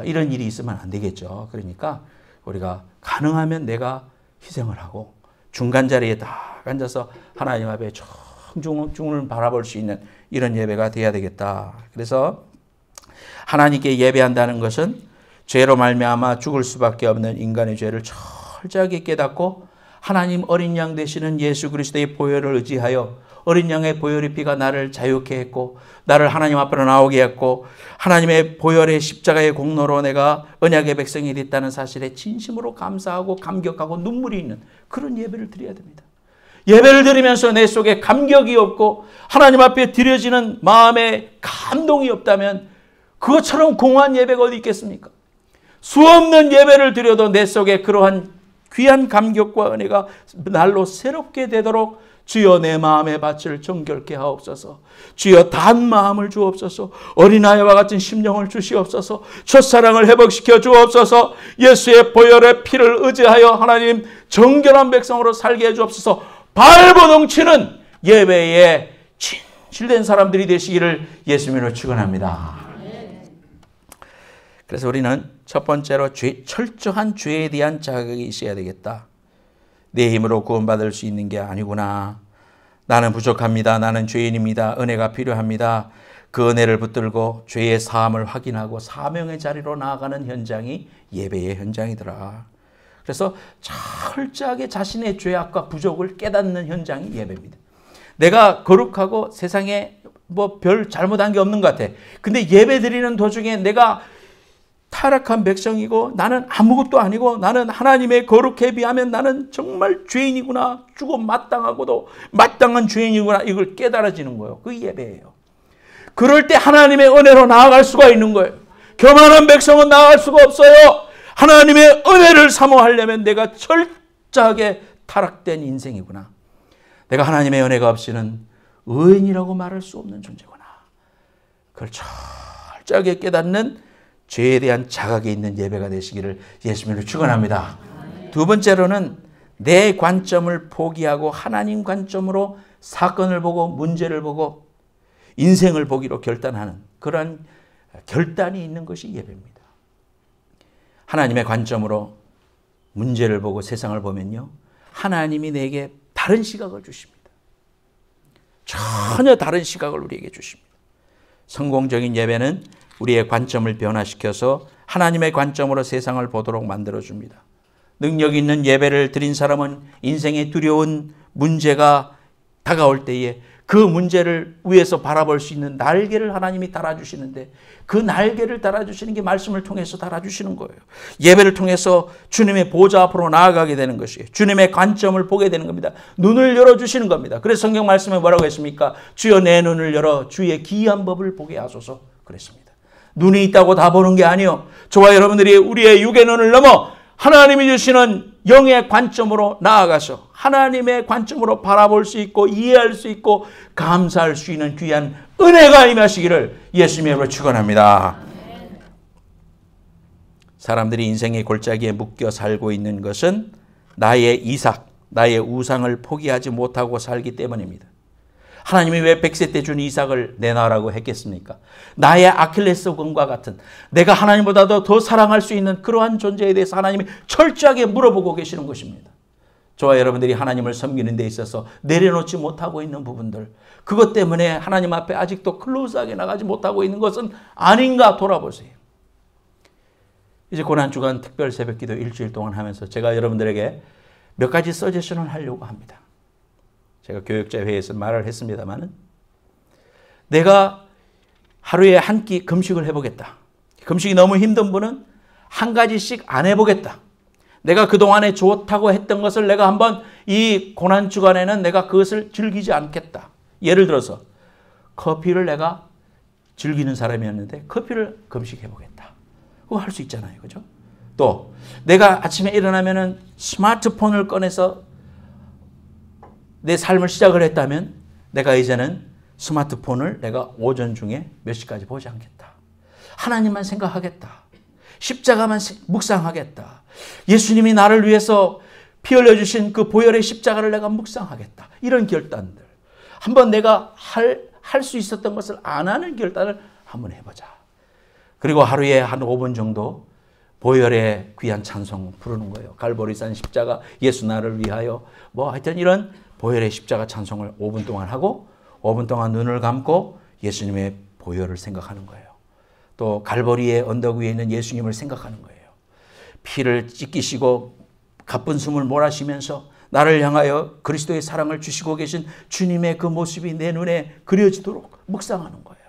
이런 일이 있으면 안 되겠죠. 그러니까 우리가 가능하면 내가 희생을 하고 중간 자리에 딱 앉아서 하나님 앞에 정중을 바라볼 수 있는 이런 예배가 돼야 되겠다. 그래서 하나님께 예배한다는 것은 죄로 말미암아 죽을 수밖에 없는 인간의 죄를 철저하게 깨닫고 하나님 어린 양 되시는 예수 그리스도의 보혈을 의지하여, 어린 양의 보혈의 피가 나를 자유케 했고 나를 하나님 앞으로 나오게 했고 하나님의 보혈의 십자가의 공로로 내가 언약의 백성이 됐다는 사실에 진심으로 감사하고 감격하고 눈물이 있는 그런 예배를 드려야 됩니다. 예배를 드리면서 내 속에 감격이 없고 하나님 앞에 드려지는 마음에 감동이 없다면 그것처럼 공허한 예배가 어디 있겠습니까? 수없는 예배를 드려도 내 속에 그러한 귀한 감격과 은혜가 날로 새롭게 되도록 주여 내 마음의 밭을 정결케 하옵소서. 주여 단 마음을 주옵소서. 어린아이와 같은 심령을 주시옵소서. 첫사랑을 회복시켜 주옵소서. 예수의 보혈의 피를 의지하여 하나님 정결한 백성으로 살게 해 주옵소서. 발버 넘치는 예배에 진실된 사람들이 되시기를 예수님으로 축원합니다. 그래서 우리는 첫 번째로 철저한 죄에 대한 자각이 있어야 되겠다. 내 힘으로 구원받을 수 있는 게 아니구나. 나는 부족합니다. 나는 죄인입니다. 은혜가 필요합니다. 그 은혜를 붙들고 죄의 사함을 확인하고 사명의 자리로 나아가는 현장이 예배의 현장이더라. 그래서 철저하게 자신의 죄악과 부족을 깨닫는 현장이 예배입니다. 내가 거룩하고 세상에 뭐 별 잘못한 게 없는 것 같아. 근데 예배 드리는 도중에 내가 타락한 백성이고 나는 아무것도 아니고 나는 하나님의 거룩에 비하면 나는 정말 죄인이구나. 죽어 마땅하고도 마땅한 죄인이구나. 이걸 깨달아지는 거예요. 그 예배예요. 그럴 때 하나님의 은혜로 나아갈 수가 있는 거예요. 교만한 백성은 나아갈 수가 없어요. 하나님의 은혜를 사모하려면 내가 철저하게 타락된 인생이구나. 내가 하나님의 은혜가 없이는 의인이라고 말할 수 없는 존재구나. 그걸 철저하게 깨닫는 죄에 대한 자각이 있는 예배가 되시기를 예수님으로 축원합니다. 두 번째로는 내 관점을 포기하고 하나님 관점으로 사건을 보고 문제를 보고 인생을 보기로 결단하는 그런 결단이 있는 것이 예배입니다. 하나님의 관점으로 문제를 보고 세상을 보면요, 하나님이 내게 다른 시각을 주십니다. 전혀 다른 시각을 우리에게 주십니다. 성공적인 예배는 우리의 관점을 변화시켜서 하나님의 관점으로 세상을 보도록 만들어줍니다. 능력 있는 예배를 드린 사람은 인생에 두려운 문제가 다가올 때에 그 문제를 위에서 바라볼 수 있는 날개를 하나님이 달아주시는데 그 날개를 달아주시는 게 말씀을 통해서 달아주시는 거예요. 예배를 통해서 주님의 보좌 앞으로 나아가게 되는 것이에요. 주님의 관점을 보게 되는 겁니다. 눈을 열어주시는 겁니다. 그래서 성경 말씀에 뭐라고 했습니까? 주여 내 눈을 열어 주의 기이한 법을 보게 하소서 그랬습니다. 눈이 있다고 다 보는 게 아니요. 저와 여러분들이 우리의 육의 눈을 넘어 하나님이 주시는 영의 관점으로 나아가서 하나님의 관점으로 바라볼 수 있고 이해할 수 있고 감사할 수 있는 귀한 은혜가 임하시기를 예수님의 이름으로 축원합니다. 사람들이 인생의 골짜기에 묶여 살고 있는 것은 나의 이삭, 나의 우상을 포기하지 못하고 살기 때문입니다. 하나님이 왜 100세 때 준 이삭을 내놔라고 했겠습니까? 나의 아킬레스건과 같은 내가 하나님보다도 더 사랑할 수 있는 그러한 존재에 대해서 하나님이 철저하게 물어보고 계시는 것입니다. 저와 여러분들이 하나님을 섬기는 데 있어서 내려놓지 못하고 있는 부분들, 그것 때문에 하나님 앞에 아직도 클로즈하게 나가지 못하고 있는 것은 아닌가 돌아보세요. 이제 고난주간 특별 새벽기도 일주일 동안 하면서 제가 여러분들에게 몇 가지 서제션을 하려고 합니다. 제가 교육자 회의에서 말을 했습니다마는 내가 하루에 한 끼 금식을 해보겠다. 금식이 너무 힘든 분은 한 가지씩 안 해보겠다. 내가 그동안에 좋다고 했던 것을 내가 한번 이 고난주간에는 내가 그것을 즐기지 않겠다. 예를 들어서 커피를 내가 즐기는 사람이었는데 커피를 금식해보겠다. 그거 할 수 있잖아요. 그죠? 또 내가 아침에 일어나면은 스마트폰을 꺼내서 내 삶을 시작을 했다면 내가 이제는 스마트폰을 내가 오전 중에 몇 시까지 보지 않겠다. 하나님만 생각하겠다. 십자가만 묵상하겠다. 예수님이 나를 위해서 피 흘려주신 그 보혈의 십자가를 내가 묵상하겠다. 이런 결단들. 한번 내가 할 수 있었던 것을 안 하는 결단을 한번 해보자. 그리고 하루에 한 5분 정도 보혈의 귀한 찬송 부르는 거예요. 갈보리산 십자가, 예수 나를 위하여, 뭐 하여튼 이런 보혈의 십자가 찬송을 5분 동안 하고 5분 동안 눈을 감고 예수님의 보혈을 생각하는 거예요. 또 갈보리의 언덕 위에 있는 예수님을 생각하는 거예요. 피를 찢기시고 가쁜 숨을 몰아쉬면서 나를 향하여 그리스도의 사랑을 주시고 계신 주님의 그 모습이 내 눈에 그려지도록 묵상하는 거예요.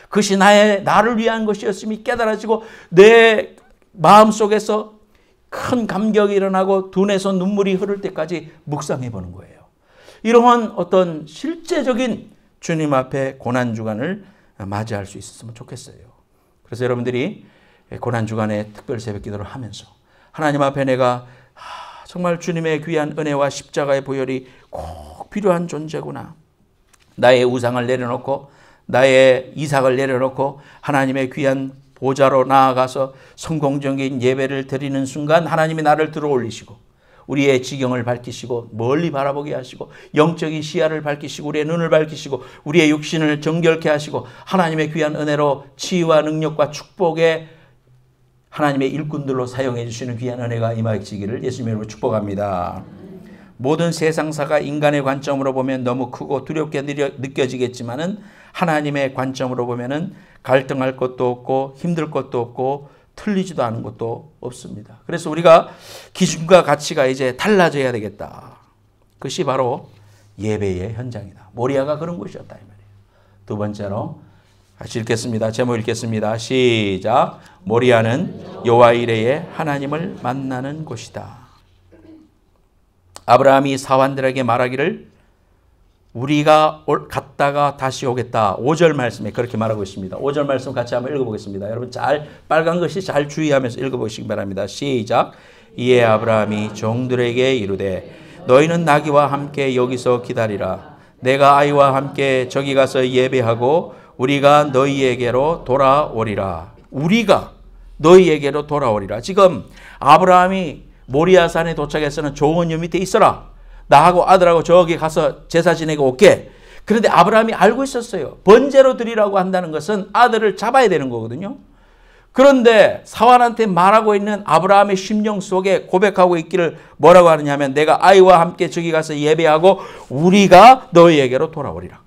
그것이 나를 위한 것이었음이 깨달아지고 내 마음속에서 큰 감격이 일어나고 눈에서 눈물이 흐를 때까지 묵상해 보는 거예요. 이러한 어떤 실제적인 주님 앞에 고난주간을 맞이할 수 있었으면 좋겠어요. 그래서 여러분들이 고난주간에 특별 새벽기도를 하면서 하나님 앞에 내가 정말 주님의 귀한 은혜와 십자가의 보혈이 꼭 필요한 존재구나. 나의 우상을 내려놓고 나의 이삭을 내려놓고 하나님의 귀한 보좌로 나아가서 성공적인 예배를 드리는 순간 하나님이 나를 들어올리시고 우리의 지경을 밝히시고 멀리 바라보게 하시고 영적인 시야를 밝히시고 우리의 눈을 밝히시고 우리의 육신을 정결케 하시고 하나님의 귀한 은혜로 치유와 능력과 축복의 하나님의 일꾼들로 사용해 주시는 귀한 은혜가 임하시기를 예수님의 이름으로 축복합니다. 모든 세상사가 인간의 관점으로 보면 너무 크고 두렵게 느껴지겠지만은 하나님의 관점으로 보면은 갈등할 것도 없고 힘들 것도 없고 틀리지도 않은 것도 없습니다. 그래서 우리가 기준과 가치가 이제 달라져야 되겠다. 그것이 바로 예배의 현장이다. 모리아가 그런 곳이었다 이 말이에요. 두 번째로 같이 읽겠습니다. 제목 읽겠습니다. 시작. 모리아는 여호와 이레의 하나님을 만나는 곳이다. 아브라함이 사환들에게 말하기를 우리가 갔다가 다시 오겠다. 5절 말씀에 그렇게 말하고 있습니다. 5절 말씀 같이 한번 읽어보겠습니다. 여러분 잘 빨간 것이 잘 주의하면서 읽어보시기 바랍니다. 시작. 이에 아브라함이 종들에게 이르되 너희는 나귀와 함께 여기서 기다리라. 내가 아이와 함께 저기 가서 예배하고 우리가 너희에게로 돌아오리라. 우리가 너희에게로 돌아오리라. 지금 아브라함이 모리아산에 도착해서는 조언녀 밑에 있어라. 나하고 아들하고 저기 가서 제사 지내고 올게. 그런데 아브라함이 알고 있었어요. 번제로 드리라고 한다는 것은 아들을 잡아야 되는 거거든요. 그런데 사환한테 말하고 있는 아브라함의 심령 속에 고백하고 있기를 뭐라고 하느냐면 내가 아이와 함께 저기 가서 예배하고 우리가 너희에게로 돌아오리라.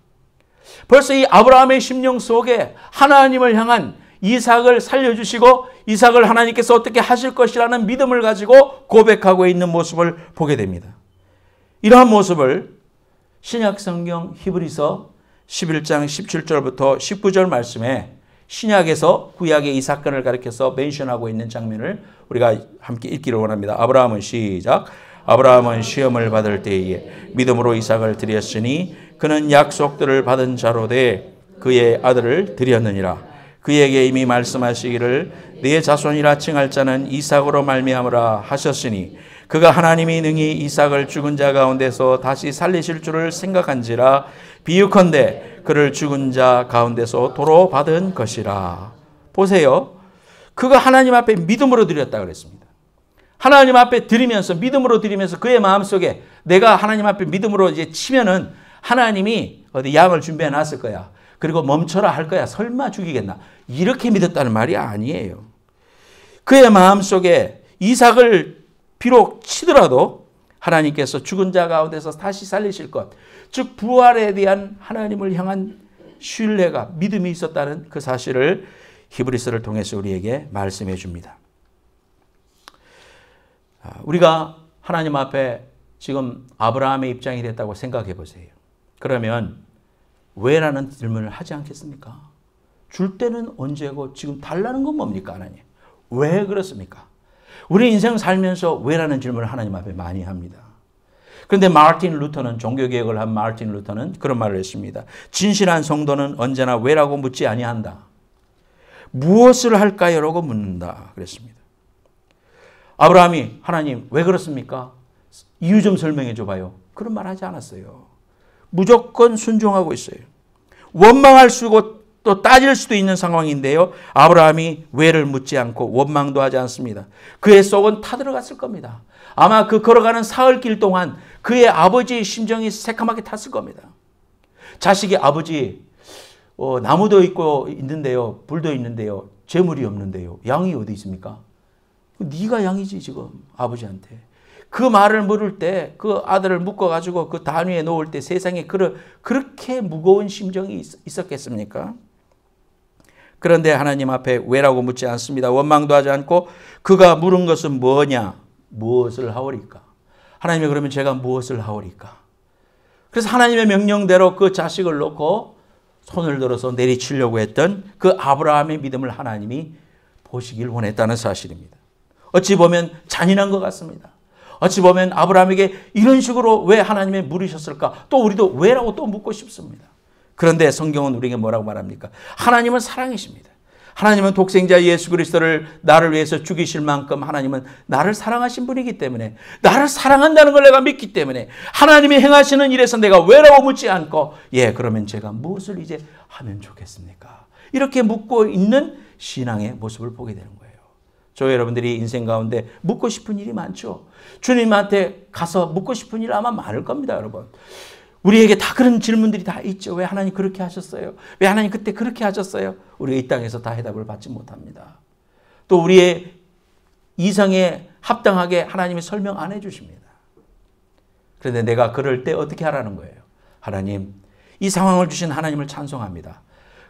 벌써 이 아브라함의 심령 속에 하나님을 향한 이삭을 살려주시고 이삭을 하나님께서 어떻게 하실 것이라는 믿음을 가지고 고백하고 있는 모습을 보게 됩니다. 이러한 모습을 신약 성경 히브리서 11장 17절부터 19절 말씀에 신약에서 구약의 이 사건을 가리켜서 멘션하고 있는 장면을 우리가 함께 읽기를 원합니다. 아브라함은 시작. 아브라함은 시험을 받을 때에 믿음으로 이삭을 드렸으니 그는 약속들을 받은 자로 돼 그의 아들을 드렸느니라. 그에게 이미 말씀하시기를 네 자손이라 칭할 자는 이삭으로 말미암으라 하셨으니 그가 하나님이 능히 이삭을 죽은 자 가운데서 다시 살리실 줄을 생각한지라 비유컨대 그를 죽은 자 가운데서 도로 받은 것이라. 보세요. 그가 하나님 앞에 믿음으로 드렸다 그랬습니다. 하나님 앞에 드리면서 믿음으로 드리면서 그의 마음속에 내가 하나님 앞에 믿음으로 이제 치면은 하나님이 어디 양을 준비해 놨을 거야. 그리고 멈춰라 할 거야. 설마 죽이겠나. 이렇게 믿었다는 말이 아니에요. 그의 마음속에 이삭을 비록 치더라도 하나님께서 죽은 자 가운데서 다시 살리실 것, 즉 부활에 대한 하나님을 향한 신뢰가 믿음이 있었다는 그 사실을 히브리서를 통해서 우리에게 말씀해 줍니다. 우리가 하나님 앞에 지금 아브라함의 입장이 됐다고 생각해 보세요. 그러면 왜라는 질문을 하지 않겠습니까? 줄 때는 언제고 지금 달라는 건 뭡니까 하나님? 왜 그렇습니까? 우리 인생 살면서 왜라는 질문을 하나님 앞에 많이 합니다. 그런데 마르틴 루터는 종교개혁을 한 마르틴 루터는 그런 말을 했습니다. 진실한 성도는 언제나 왜라고 묻지 아니한다. 무엇을 할까요? 라고 묻는다 그랬습니다. 아브라함이 하나님 왜 그렇습니까? 이유 좀 설명해 줘봐요. 그런 말 하지 않았어요. 무조건 순종하고 있어요. 원망할 수 있고 또 따질 수도 있는 상황인데요. 아브라함이 왜를 묻지 않고 원망도 하지 않습니다. 그의 속은 타들어갔을 겁니다. 아마 그 걸어가는 사흘길 동안 그의 아버지의 심정이 새카맣게 탔을 겁니다. 자식이 아버지 나무도 있고 있는데요. 불도 있는데요. 재물이 없는데요. 양이 어디 있습니까? 네가 양이지 지금 아버지한테. 그 말을 물을 때 그 아들을 묶어가지고 그 단위에 놓을 때 세상에 그렇게 무거운 심정이 있었겠습니까? 그런데 하나님 앞에 왜라고 묻지 않습니다. 원망도 하지 않고 그가 물은 것은 뭐냐? 무엇을 하오리까? 하나님이 그러면 제가 무엇을 하오리까? 그래서 하나님의 명령대로 그 자식을 놓고 손을 들어서 내리치려고 했던 그 아브라함의 믿음을 하나님이 보시길 원했다는 사실입니다. 어찌 보면 잔인한 것 같습니다. 어찌 보면 아브라함에게 이런 식으로 왜 하나님이 물으셨을까? 또 우리도 왜라고 또 묻고 싶습니다. 그런데 성경은 우리에게 뭐라고 말합니까? 하나님은 사랑이십니다. 하나님은 독생자 예수 그리스도를 나를 위해서 죽이실 만큼 하나님은 나를 사랑하신 분이기 때문에 나를 사랑한다는 걸 내가 믿기 때문에 하나님이 행하시는 일에서 내가 왜라고 묻지 않고 그러면 제가 무엇을 이제 하면 좋겠습니까? 이렇게 묻고 있는 신앙의 모습을 보게 되는 거예요. 저 여러분들이 인생 가운데 묻고 싶은 일이 많죠. 주님한테 가서 묻고 싶은 일 아마 많을 겁니다, 여러분. 우리에게 다 그런 질문들이 다 있죠. 왜 하나님 그렇게 하셨어요? 왜 하나님 그때 그렇게 하셨어요? 우리가 이 땅에서 다 해답을 받지 못합니다. 또 우리의 이성에 합당하게 하나님이 설명 안 해주십니다. 그런데 내가 그럴 때 어떻게 하라는 거예요? 하나님, 이 상황을 주신 하나님을 찬송합니다.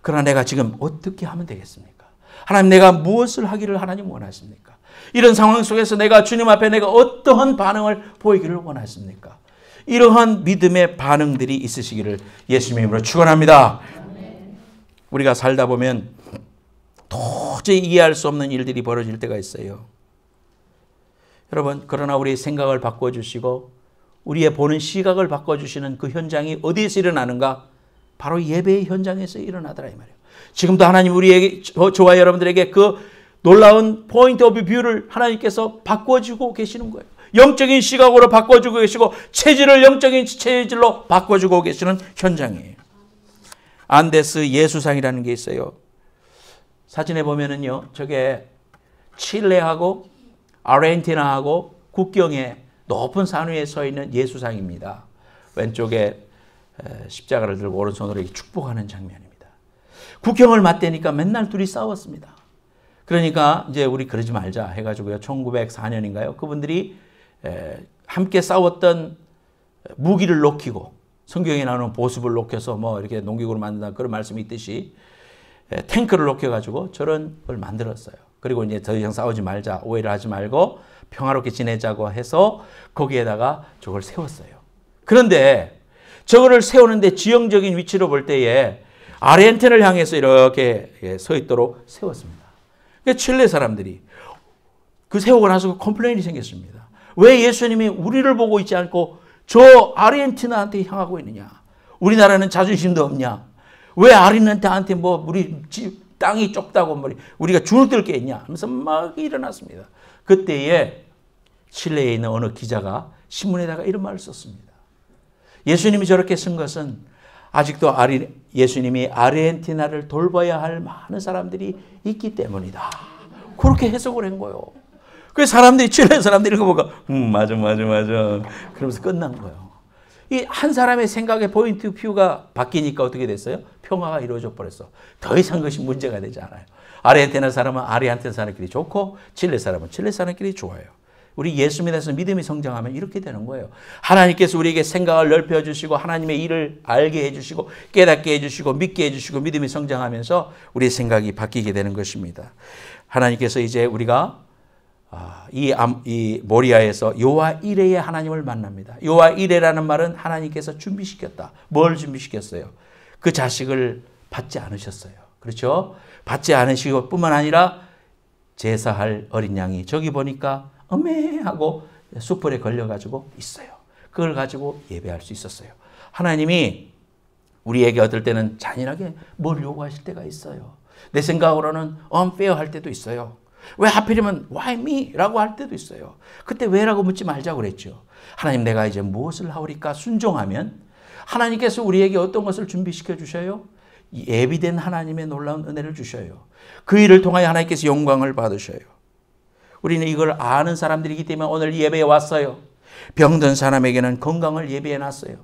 그러나 내가 지금 어떻게 하면 되겠습니까? 하나님, 내가 무엇을 하기를 하나님 원하십니까? 이런 상황 속에서 내가 주님 앞에 내가 어떠한 반응을 보이기를 원하십니까? 이러한 믿음의 반응들이 있으시기를 예수님의 이름으로 축원합니다. 우리가 살다 보면 도저히 이해할 수 없는 일들이 벌어질 때가 있어요. 여러분, 그러나 우리의 생각을 바꿔주시고 우리의 보는 시각을 바꿔주시는 그 현장이 어디에서 일어나는가? 바로 예배의 현장에서 일어나더라 이 말이에요. 지금도 하나님 우리에게, 저와 여러분들에게 그 놀라운 포인트 오브 뷰를 하나님께서 바꿔주고 계시는 거예요. 영적인 시각으로 바꿔주고 계시고 체질을 영적인 체질로 바꿔주고 계시는 현장이에요. 안데스 예수상이라는 게 있어요. 사진에 보면은요, 저게 칠레하고 아르헨티나하고 국경에 높은 산 위에 서 있는 예수상입니다. 왼쪽에 십자가를 들고 오른손으로 축복하는 장면입니다. 국경을 맞대니까 맨날 둘이 싸웠습니다. 그러니까 이제 우리 그러지 말자 해가지고요, 1904년인가요? 그분들이 함께 싸웠던 무기를 놓기고 성경에 나오는 보습을 놓겨서 뭐 이렇게 농기구로 만든다 그런 말씀이 있듯이 탱크를 놓겨가지고 저런 걸 만들었어요. 그리고 이제 더 이상 싸우지 말자, 오해를 하지 말고 평화롭게 지내자고 해서 거기에다가 저걸 세웠어요. 그런데 저거를 세우는데 지형적인 위치로 볼 때에 아르헨티나를 향해서 이렇게 서 있도록 세웠습니다. 칠레 사람들이 그 세우고 나서 컴플레인이 생겼습니다. 왜 예수님이 우리를 보고 있지 않고 저 아르헨티나한테 향하고 있느냐? 우리나라는 자존심도 없냐? 왜 아르헨티나한테 뭐 우리 땅이 좁다고 우리가 주눅들 게 있냐? 하면서 막 일어났습니다. 그때에 칠레에 있는 어느 기자가 신문에다가 이런 말을 썼습니다. 예수님이 저렇게 쓴 것은 아직도 예수님이 아르헨티나를 돌봐야 할 많은 사람들이 있기 때문이다. 그렇게 해석을 한 거예요. 그래서 사람들이, 칠레 사람들이 이거 보고 맞아 그러면서 끝난 거예요. 이 한 사람의 생각의 포인트 뷰가 바뀌니까 어떻게 됐어요? 평화가 이루어져 버렸어. 더 이상 그것이 문제가 되지 않아요. 아르헨티나 사람은 아르헨티나 사람끼리 좋고 칠레 사람은 칠레 사람끼리 좋아요. 우리 예수 믿어서 믿음이 성장하면 이렇게 되는 거예요. 하나님께서 우리에게 생각을 넓혀주시고 하나님의 일을 알게 해주시고 깨닫게 해주시고 믿게 해주시고 믿음이 성장하면서 우리의 생각이 바뀌게 되는 것입니다. 하나님께서 이제 우리가 이 모리아에서 요아 이레의 하나님을 만납니다. 요아 이레라는 말은 하나님께서 준비시켰다. 뭘 준비시켰어요? 그 자식을 받지 않으셨어요. 그렇죠? 받지 않으시고 뿐만 아니라 제사할 어린 양이 저기 보니까 하고 숯불에 걸려가지고 있어요. 그걸 가지고 예배할 수 있었어요. 하나님이 우리에게 어떨 때는 잔인하게 뭘 요구하실 때가 있어요. 내 생각으로는 unfair 할 때도 있어요. 왜 하필이면 why me? 라고 할 때도 있어요. 그때 왜라고 묻지 말자고 그랬죠. 하나님 내가 이제 무엇을 하오리까 순종하면 하나님께서 우리에게 어떤 것을 준비시켜 주셔요? 예비된 하나님의 놀라운 은혜를 주셔요. 그 일을 통하여 하나님께서 영광을 받으셔요. 우리는 이걸 아는 사람들이기 때문에 오늘 예배에 왔어요. 병든 사람에게는 건강을 예배해 놨어요.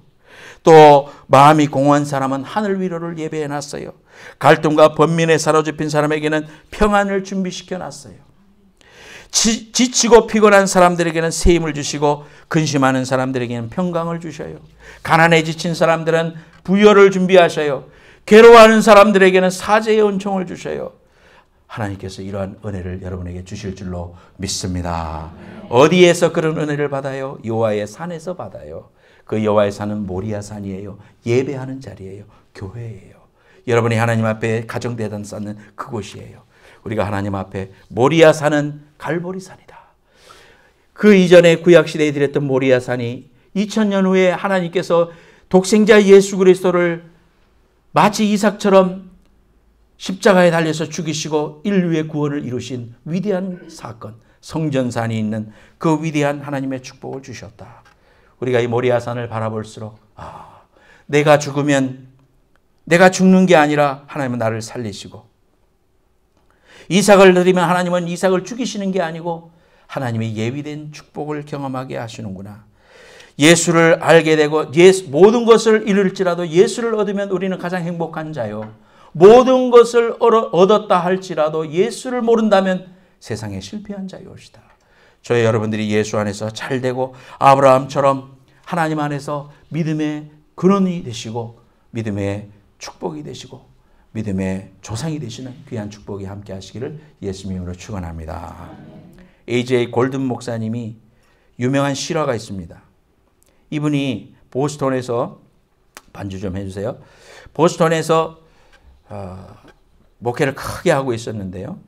또 마음이 공허한 사람은 하늘 위로를 예배해 놨어요. 갈등과 번민에 사로잡힌 사람에게는 평안을 준비시켜 놨어요. 지치고 피곤한 사람들에게는 새 힘을 주시고 근심하는 사람들에게는 평강을 주셔요. 가난에 지친 사람들은 부여를 준비하셔요. 괴로워하는 사람들에게는 사죄의 은총을 주셔요. 하나님께서 이러한 은혜를 여러분에게 주실 줄로 믿습니다. 어디에서 그런 은혜를 받아요? 여호와의 산에서 받아요. 그 여호와의 산은 모리아 산이에요. 예배하는 자리예요. 교회예요. 여러분이 하나님 앞에 가정대단 쌓는 그곳이에요. 우리가 하나님 앞에 모리아 산은 갈보리 산이다. 그 이전에 구약시대에 드렸던 모리아 산이 2000년 후에 하나님께서 독생자 예수 그리스도를 마치 이삭처럼 십자가에 달려서 죽이시고 인류의 구원을 이루신 위대한 사건, 성전산이 있는 그 위대한 하나님의 축복을 주셨다. 우리가 이 모리아산을 바라볼수록 내가 죽으면 내가 죽는 게 아니라 하나님은 나를 살리시고, 이삭을 드리면 하나님은 이삭을 죽이시는 게 아니고 하나님의 예비된 축복을 경험하게 하시는구나. 예수를 알게 되고 모든 것을 잃을지라도 예수를 얻으면 우리는 가장 행복한 자요. 모든 것을 얻었다 할지라도 예수를 모른다면 세상에 실패한 자요시다. 저희 여러분들이 예수 안에서 잘되고 아브라함처럼 하나님 안에서 믿음의 근원이 되시고 믿음의 축복이 되시고 믿음의 조상이 되시는 귀한 축복이 함께 하시기를 예수님 이름으로 축원합니다. A.J. 골든 목사님이 유명한 실화가 있습니다. 이분이 보스턴에서 반주 좀 해주세요. 보스턴에서 목회를 크게 하고 있었는데요.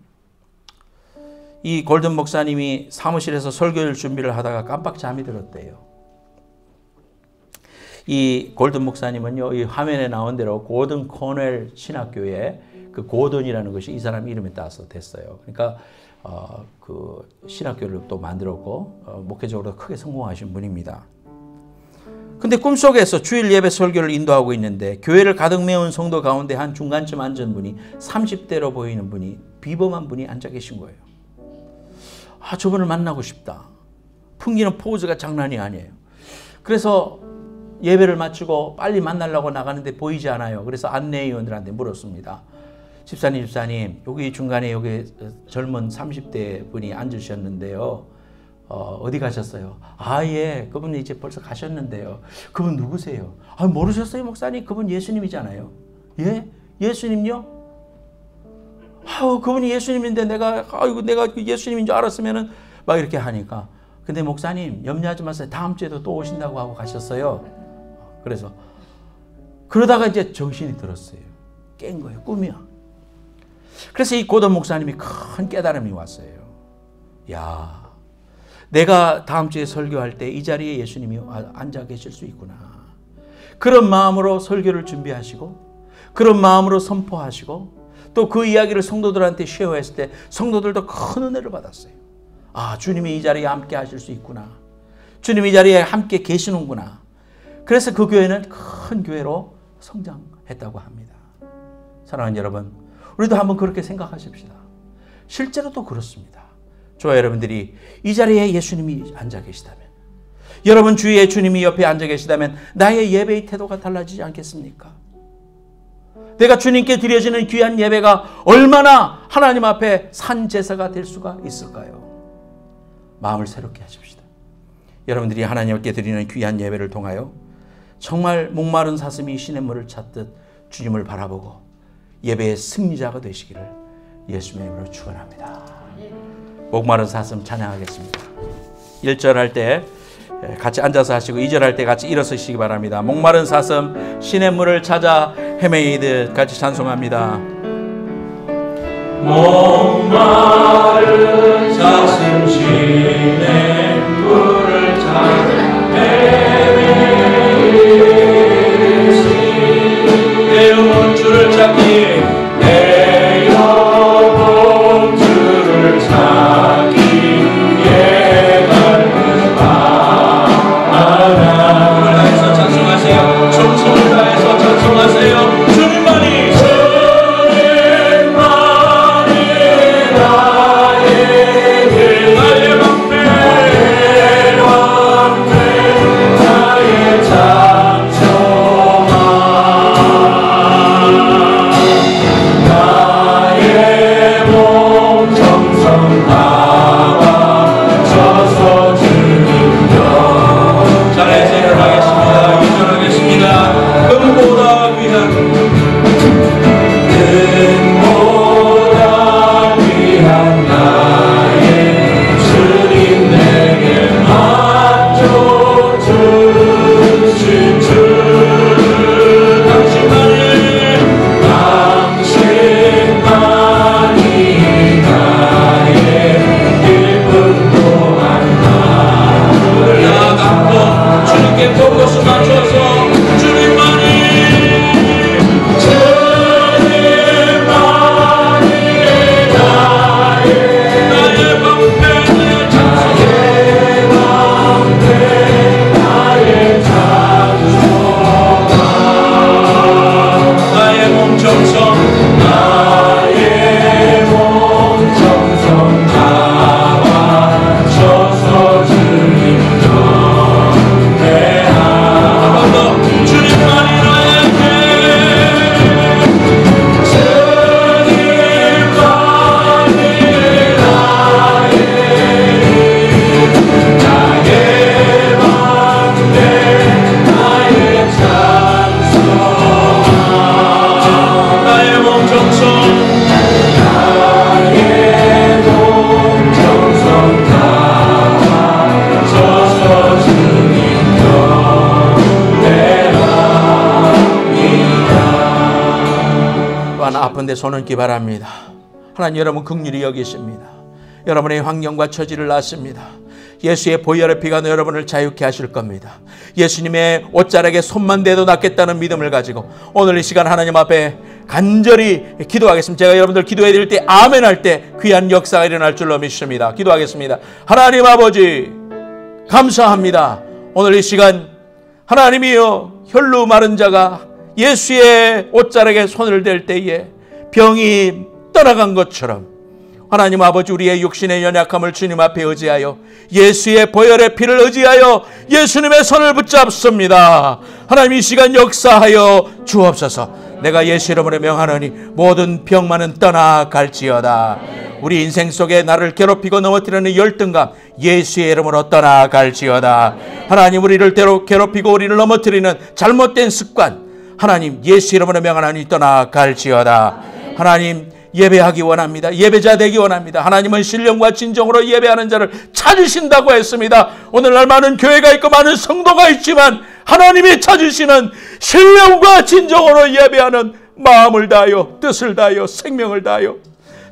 이 골든 목사님이 사무실에서 설교를 준비를 하다가 깜빡 잠이 들었대요. 이 골든 목사님은요, 이 화면에 나온 대로 고든 코넬 신학교에 그 고든이라는 것이 이 사람 이름에 따서 됐어요. 그러니까 그 신학교를 또 만들었고 목회적으로 크게 성공하신 분입니다. 근데 꿈속에서 주일 예배 설교를 인도하고 있는데 교회를 가득 메운 성도 가운데 한 중간쯤 앉은 분이 30대로 보이는 분이 비범한 분이 앉아 계신 거예요. 아, 저분을 만나고 싶다. 풍기는 포즈가 장난이 아니에요. 그래서 예배를 마치고 빨리 만나려고 나가는데 보이지 않아요. 그래서 안내위원들한테 물었습니다. 집사님, 여기 중간에 여기 젊은 30대 분이 앉으셨는데요. 어디 가셨어요? 아, 예, 그분이 이제 벌써 가셨는데요. 그분 누구세요? 아, 모르셨어요, 목사님? 그분 예수님이잖아요. 예? 예수님요? 아유, 그분이 예수님인데 내가 예수님인 줄 알았으면은 막 이렇게 하니까. 근데 목사님, 염려하지 마세요. 다음 주에도 또 오신다고 하고 가셨어요. 그래서 그러다가 이제 정신이 들었어요. 깬 거예요. 꿈이야. 그래서 이 고든 목사님이 큰 깨달음이 왔어요. 야, 내가 다음 주에 설교할 때 이 자리에 예수님이 앉아 계실 수 있구나. 그런 마음으로 설교를 준비하시고 그런 마음으로 선포하시고 또 그 이야기를 성도들한테 쉐어했을 때 성도들도 큰 은혜를 받았어요. 아, 주님이 이 자리에 함께 하실 수 있구나. 주님이 이 자리에 함께 계시는구나. 그래서 그 교회는 큰 교회로 성장했다고 합니다. 사랑하는 여러분, 우리도 한번 그렇게 생각하십시다. 실제로도 그렇습니다. 저와 여러분들이 이 자리에 예수님이 앉아 계시다면, 여러분 주위에 주님이 옆에 앉아 계시다면 나의 예배의 태도가 달라지지 않겠습니까? 내가 주님께 드려지는 귀한 예배가 얼마나 하나님 앞에 산 제사가 될 수가 있을까요? 마음을 새롭게 하십시다. 여러분들이 하나님께 드리는 귀한 예배를 통하여 정말 목마른 사슴이 시냇물을 찾듯 주님을 바라보고 예배의 승리자가 되시기를 예수님의 이름으로 축원합니다. 목마른 사슴 찬양하겠습니다. 1절 할 때 같이 앉아서 하시고 2절 할 때 같이 일어서시기 바랍니다. 목마른 사슴 시냇물을 찾아 헤매이듯 같이 찬송합니다. 목마른 사슴 시냇물을 찾아 헤매이듯 내 영혼 주를 찾기 내 영혼 주를 찾기에 가는 바라. 힘을 다해서 찬송하세요. 정성을 다해서 찬송하세요. 주님만이 나의 방패 아픈데 손 얹기 바랍니다. 하나님, 여러분 긍휼히 여기십니다. 여러분의 환경과 처지를 아십니다. 예수의 보혈의 피가 여러분을 자유케 하실 겁니다. 예수님의 옷자락에 손만 대도 낫겠다는 믿음을 가지고 오늘 이 시간 하나님 앞에 간절히 기도하겠습니다. 제가 여러분들 기도해 드릴 때 아멘 할 때 귀한 역사가 일어날 줄로 믿습니다. 기도하겠습니다. 하나님 아버지 감사합니다. 오늘 이 시간 하나님이여, 혈루 마른 자가 예수의 옷자락에 손을 댈 때에 병이 떠나간 것처럼 하나님 아버지, 우리의 육신의 연약함을 주님 앞에 의지하여 예수의 보혈의 피를 의지하여 예수님의 손을 붙잡습니다. 하나님, 이 시간 역사하여 주옵소서. 내가 예수 이름으로 명하노니 모든 병만은 떠나갈지어다. 우리 인생 속에 나를 괴롭히고 넘어뜨리는 열등감 예수의 이름으로 떠나갈지어다. 하나님, 우리를 괴롭히고 우리를 넘어뜨리는 잘못된 습관 하나님 예수 이름으로 명하노니 떠나갈지어다. 하나님, 예배하기 원합니다. 예배자 되기 원합니다. 하나님은 신령과 진정으로 예배하는 자를 찾으신다고 했습니다. 오늘날 많은 교회가 있고 많은 성도가 있지만 하나님이 찾으시는 신령과 진정으로 예배하는 마음을 다하여 뜻을 다하여 생명을 다하여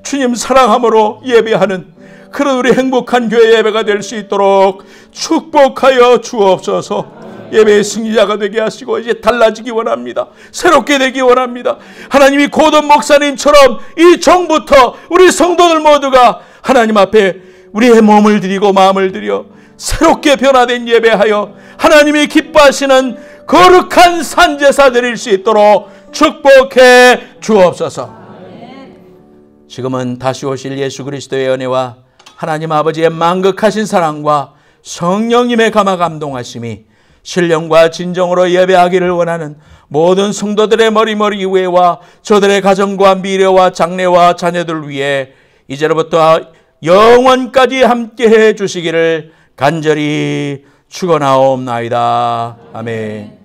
주님 사랑함으로 예배하는 그런 우리 행복한 교회 예배가 될 수 있도록 축복하여 주옵소서. 예배의 승리자가 되게 하시고 이제 달라지기 원합니다. 새롭게 되기 원합니다. 하나님이 고든 목사님처럼 이 정부터 우리 성도들 모두가 하나님 앞에 우리의 몸을 드리고 마음을 드려 새롭게 변화된 예배하여 하나님이 기뻐하시는 거룩한 산제사 드릴 수 있도록 축복해 주옵소서. 지금은 다시 오실 예수 그리스도의 은혜와 하나님 아버지의 만극하신 사랑과 성령님의 감화 감동하심이 신령과 진정으로 예배하기를 원하는 모든 성도들의 머리 위에와 저들의 가정과 미래와 장래와 자녀들 위해 이제로부터 영원까지 함께해 주시기를 간절히 축원하옵나이다. 아멘.